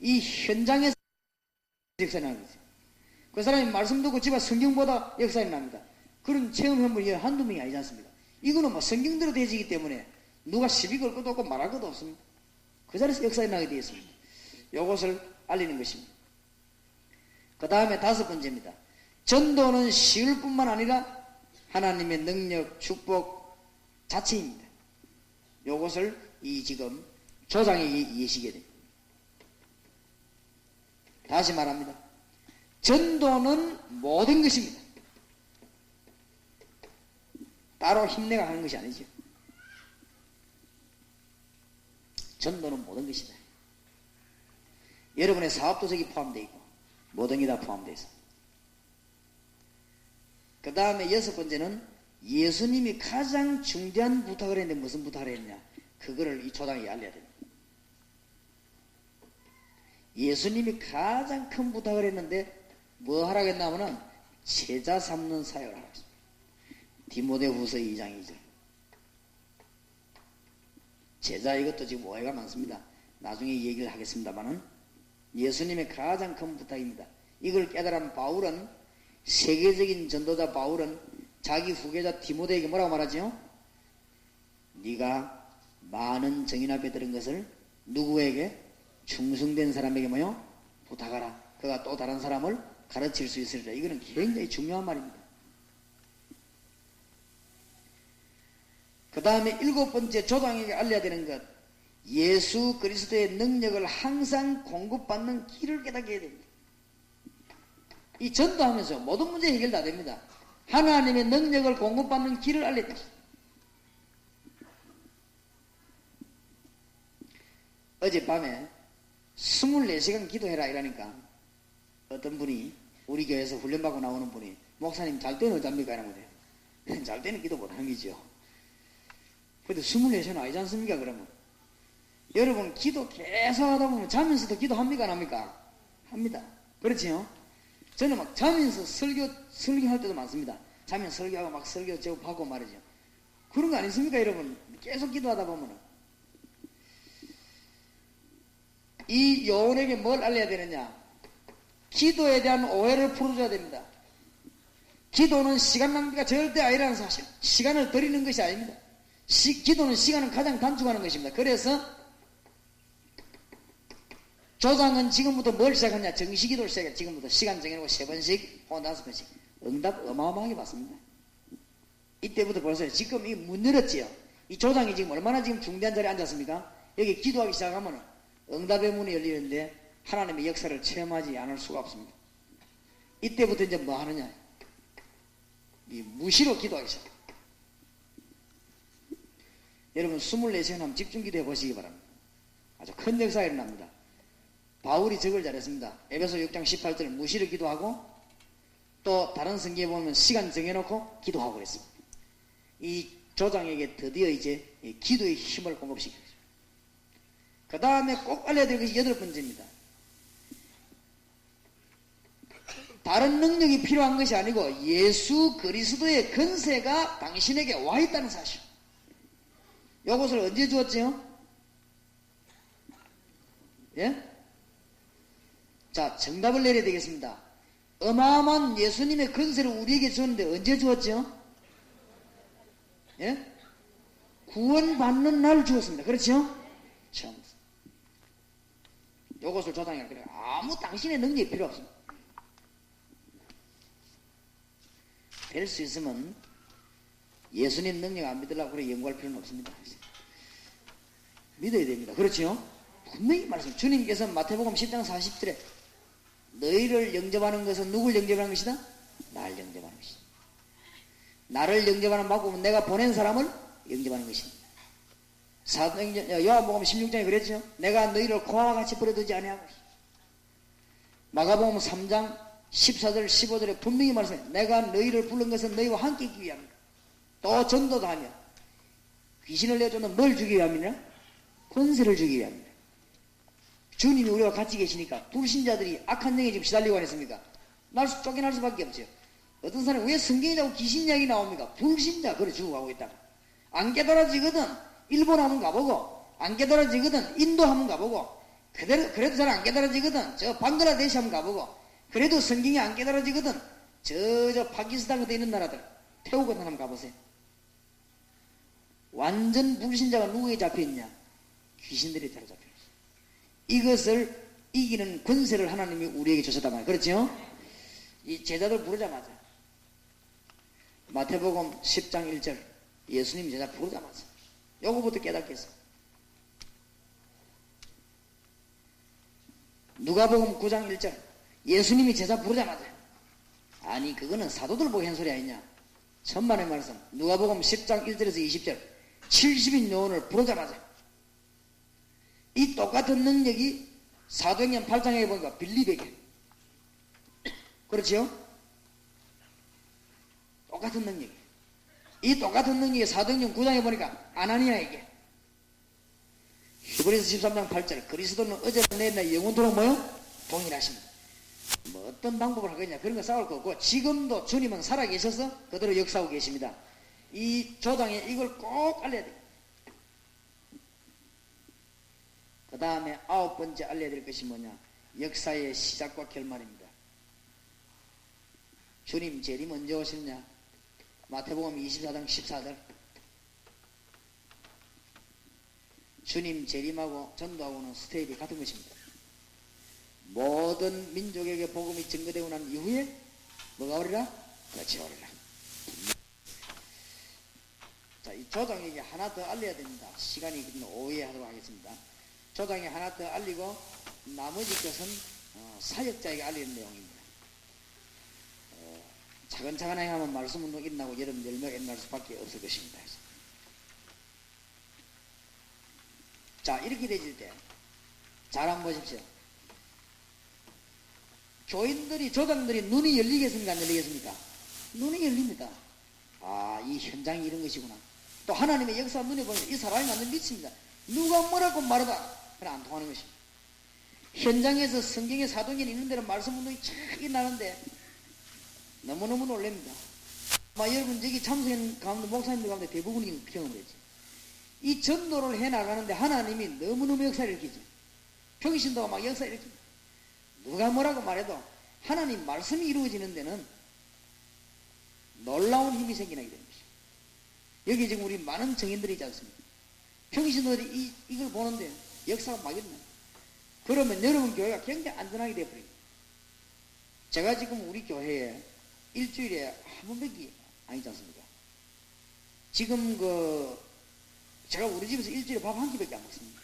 이 현장에서 역사에 나는 거죠. 그 사람이 말씀 듣고 집에 성경보다 역사에 납니다. 그런 체험해보면 한두 명이 아니지 않습니까? 이거는 뭐 성경대로 되어지기 때문에 누가 시비 걸 것도 없고 말할 것도 없습니다. 그 자리에서 역사에 나게 되어 있습니다. 이것을 알리는 것입니다. 그 다음에 5번째입니다. 전도는 쉬울 뿐만 아니라 하나님의 능력, 축복 자체입니다. 이것을 이 지금 조상에게 이해시게 됩니다. 다시 말합니다. 전도는 모든 것입니다. 따로 힘내가 하는 것이 아니죠. 전도는 모든 것이다. 여러분의 사업도석이 포함되어 있고 모든 게 다 포함되어 있습니다. 그 다음에 6번째는 예수님이 가장 중대한 부탁을 했는데 무슨 부탁을 했냐? 그거를 이 초당에 알려야 됩니다. 예수님이 가장 큰 부탁을 했는데 뭐 하라고 했나 하면은 제자 삼는 사역을 하라고 했습니다. 디모데후서 2장 2절. 제자 이것도 지금 오해가 많습니다. 나중에 얘기를 하겠습니다만은 예수님의 가장 큰 부탁입니다. 이걸 깨달은 바울은 세계적인 전도자 바울은 자기 후계자 디모데에게 뭐라고 말하지요? 네가 많은 정인 앞에 들은 것을 누구에게? 충성된 사람에게 뭐요? 부탁하라. 그가 또 다른 사람을 가르칠 수 있으리라. 이거는 굉장히 중요한 말입니다. 그 다음에 7번째 조당에게 알려야 되는 것, 예수 그리스도의 능력을 항상 공급받는 길을 깨닫게 해야 됩니다. 이 전도하면서 모든 문제 해결 다 됩니다. 하나님의 능력을 공급받는 길을 알려야 됩니다. 어젯밤에 24시간 기도해라 이러니까 어떤 분이 우리 교회에서 훈련받고 나오는 분이 목사님 잘 때는 어쩝니까? 이런 거예요. 잘 때는 기도 못하는 거죠. 근데 24시간 아니지 않습니까? 그러면 여러분 기도 계속 하다 보면 자면서도 기도합니까? 안 합니까? 합니다. 그렇지요? 저는 막 자면서 설교할 때도 많습니다. 자면서 설교하고 막 설교 제곱하고 말이죠. 그런 거 아니십니까 여러분? 계속 기도하다 보면은 이 요원에게 뭘 알려야 되느냐? 기도에 대한 오해를 풀어줘야 됩니다. 기도는 시간 낭비가 절대 아니라는 사실. 시간을 드리는 것이 아닙니다. 기도는 시간을 가장 단축하는 것입니다. 그래서 조상은 지금부터 뭘 시작하냐? 정시기도를 시작해. 지금부터 시간 정해놓고 3번씩 혹은 5번씩 응답 어마어마하게 받습니다. 이때부터 벌써 지금 이 문 열었지요. 이 조상이 지금 얼마나 지금 중대한 자리에 앉았습니까? 여기 기도하기 시작하면 응답의 문이 열리는데 하나님의 역사를 체험하지 않을 수가 없습니다. 이때부터 이제 뭐 하느냐? 이 무시로 기도하기 시작. 여러분 24시간 한번 집중 기도해 보시기 바랍니다. 아주 큰 역사가 일어납니다. 바울이 적을 잘했습니다. 에베소 6장 18절 무시를 기도하고 또 다른 성경에 보면 시간 정해놓고 기도하고 그랬습니다. 이 조장에게 드디어 이제 기도의 힘을 공급시켰죠. 그 다음에 꼭 알려야 될 것이 8번째입니다. 다른 능력이 필요한 것이 아니고 예수 그리스도의 권세가 당신에게 와 있다는 사실. 이것을 언제 주었지요? 예? 자, 정답을 내려야 되겠습니다. 어마어마한 예수님의 권세를 우리에게 주었는데 언제 주었죠? 예? 구원받는 날 주었습니다. 그렇죠? 처음. 이것을 조장해야 그래요. 아무 당신의 능력이 필요 없습니다. 될 수 있으면 예수님 능력 안 믿으려고 그래 연구할 필요는 없습니다. 믿어야 됩니다. 그렇죠? 분명히 말씀. 주님께서 마태복음 10장 40절에 너희를 영접하는 것은 누굴 영접하는 것이다? 나를 영접하는 것이다. 나를 영접하는 방법은 내가 보낸 사람을 영접하는 것입니다. 요한복음 16장에 그랬죠? 내가 너희를 고아와 같이 버려두지 아니하고. 마가복음 3장 14절 15절에 분명히 말씀해요. 내가 너희를 부른 것은 너희와 함께 있기 위함이다. 또 전도도 하며 귀신을 내쫓는 뭘 주기 위함이냐? 권세를 주기 위함이다. 주님이 우리와 같이 계시니까 불신자들이 악한 영에 지금 시달리고 하겠습니까? 쫓겨날 수밖에 없죠. 어떤 사람이 왜 성경이 자꾸 귀신 이야기 나옵니까? 불신자 그래 죽어가고 있다가 안 깨달아지거든 일본 한번 가보고 안 깨달아지거든 인도 한번 가보고 그래도 잘 안 깨달아지거든 저 방글라데시 한번 가보고 그래도 성경이 안 깨달아지거든 저 파키스탄 같은 있는 나라들 태국 같은 한번 가보세요. 완전 불신자가 누구에게 잡혀있냐? 귀신들이 잡혀있어요. 이것을 이기는 권세를 하나님이 우리에게 주셨단 말이에요. 그렇죠? 이 제자들 부르자마자 마태복음 10장 1절 예수님이 제자 부르자마자 요거부터 깨닫겠어. 누가복음 9장 1절 예수님이 제자 부르자마자 아니 그거는 사도들 보고 한 소리 아니냐. 천만의 말씀 누가복음 10장 1절에서 20절 70인 요원을 부르자마자 이 똑같은 능력이 사도행전 8장에 보니까 빌립에게 그렇지요? 똑같은 능력. 이 똑같은 능력이 사도행전 9장에 보니까 아나니아에게 히브리서 13장 8절 그리스도는 어제나 내일이나 영원토록 뭐요? 동일하십니다. 뭐 어떤 방법을 하겠냐 그런 거 싸울 거 없고 지금도 주님은 살아계셔서 그대로 역사하고 계십니다. 이 조장에 이걸 꼭 알려야 돼요. 그 다음에 9번째 알려야 될 것이 뭐냐? 역사의 시작과 결말입니다. 주님 재림 언제 오셨냐? 마태복음 24장 14절 주님 재림하고 전도하고는 스테이지 같은 것입니다. 모든 민족에게 복음이 증거되고 난 이후에 뭐가 오리라? 끝이 오리라. 자, 이 조장에게 하나 더 알려야 됩니다. 시간이 있으면 오해하도록 하겠습니다. 조장에 하나 더 알리고 나머지 것은 사역자에게 알리는 내용입니다. 차근차근 행하면 말씀 운동 일어나고 여러분 열매가 일어날 수밖에 없을 것입니다. 자, 이렇게 되질 때 잘 한번 보십시오. 교인들이 조장들이 눈이 열리겠습니까? 안 열리겠습니까? 눈이 열립니다. 아, 이 현장이 이런 것이구나. 또 하나님의 역사 눈에 보면 이 사람이 완전 미칩니다. 누가 뭐라고 말하다 그래 안 통하는 것입니다. 현장에서 성경의 사도행전이 있는 대로 말씀 운동이 쫙 일어나는데 너무너무 놀랍니다. 아마 여러분 저기 참석한 가운데 목사님들 가운데 대부분이 경험을 했지. 이 전도를 해나가는데 하나님이 너무너무 역사를 일으키죠. 평신도가 막 역사를 일으킵니다. 누가 뭐라고 말해도 하나님 말씀이 이루어지는 데는 놀라운 힘이 생기나게 되는 것입니다. 여기 지금 우리 많은 정인들이 있지 않습니까? 평신도들이 이걸 보는데 역사가 막 일어나요. 그러면 여러분 교회가 굉장히 안전하게 되어버립니다. 제가 지금 우리 교회에 일주일에 한 번밖에 아니지 않습니까? 지금 제가 우리 집에서 일주일에 밥 한 끼밖에 안 먹습니다.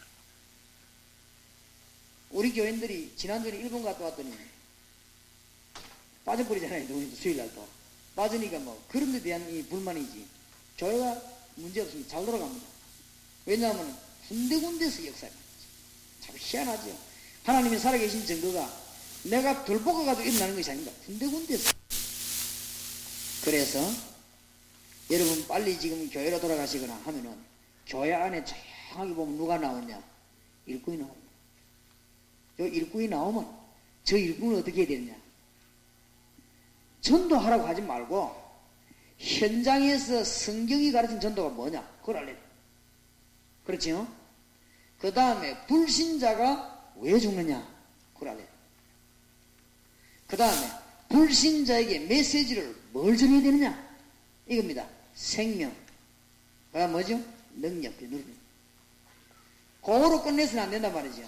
우리 교인들이 지난주에 일본 갔다 왔더니 빠져버리잖아요. 수요일날 또 빠지니까 뭐 그런 데 대한 이 불만이지 교회가 문제 없습니다. 잘 돌아갑니다. 왜냐하면 군데군데서 역사를 참 희한하죠. 하나님이 살아계신 증거가 내가 돌보아가지고 일어나는 것이 아닙니다. 군데군데서. 그래서 여러분 빨리 지금 교회로 돌아가시거나 하면은 교회 안에 조용하게 보면 누가 나오냐? 일꾼이 나옵니다. 요 일꾼이 나오면 저 일꾼은 어떻게 해야 되느냐? 전도하라고 하지 말고 현장에서 성경이 가르친 전도가 뭐냐? 그걸 알려야 돼. 그렇죠? 그 다음에 불신자가 왜 죽느냐? 그걸 알려야 돼. 그 다음에 불신자에게 메시지를 뭘 전해야 되느냐? 이겁니다. 생명. 그 다음 뭐죠? 능력. 그거로 끝내서는 안 된단 말이죠.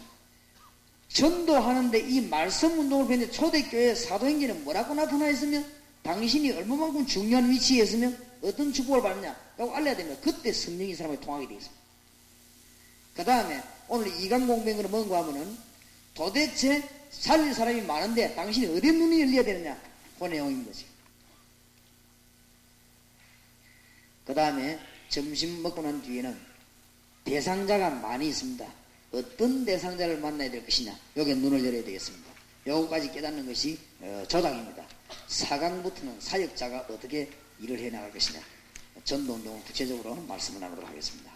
전도하는데 이 말씀 운동을 배우는데 초대교회 사도행전에 뭐라고 나타나 있으면 당신이 얼마만큼 중요한 위치에 있으면 어떤 축복을 받느냐 라고 알려야 됩니다. 그때 성령이 사람을 통하게 되어 있습니다. 그 다음에 오늘 2강 공부는 뭔가 하면은 도대체 살릴 사람이 많은데 당신이 어디 눈이 열려야 되느냐 그 내용인 거지. 그 다음에 점심 먹고 난 뒤에는 대상자가 많이 있습니다. 어떤 대상자를 만나야 될 것이냐 여기에 눈을 열어야 되겠습니다. 요거까지 깨닫는 것이 조당입니다. 4강부터는 사역자가 어떻게 일을 해나갈 것이냐 전도운동을 구체적으로 말씀을 나누도록 하겠습니다.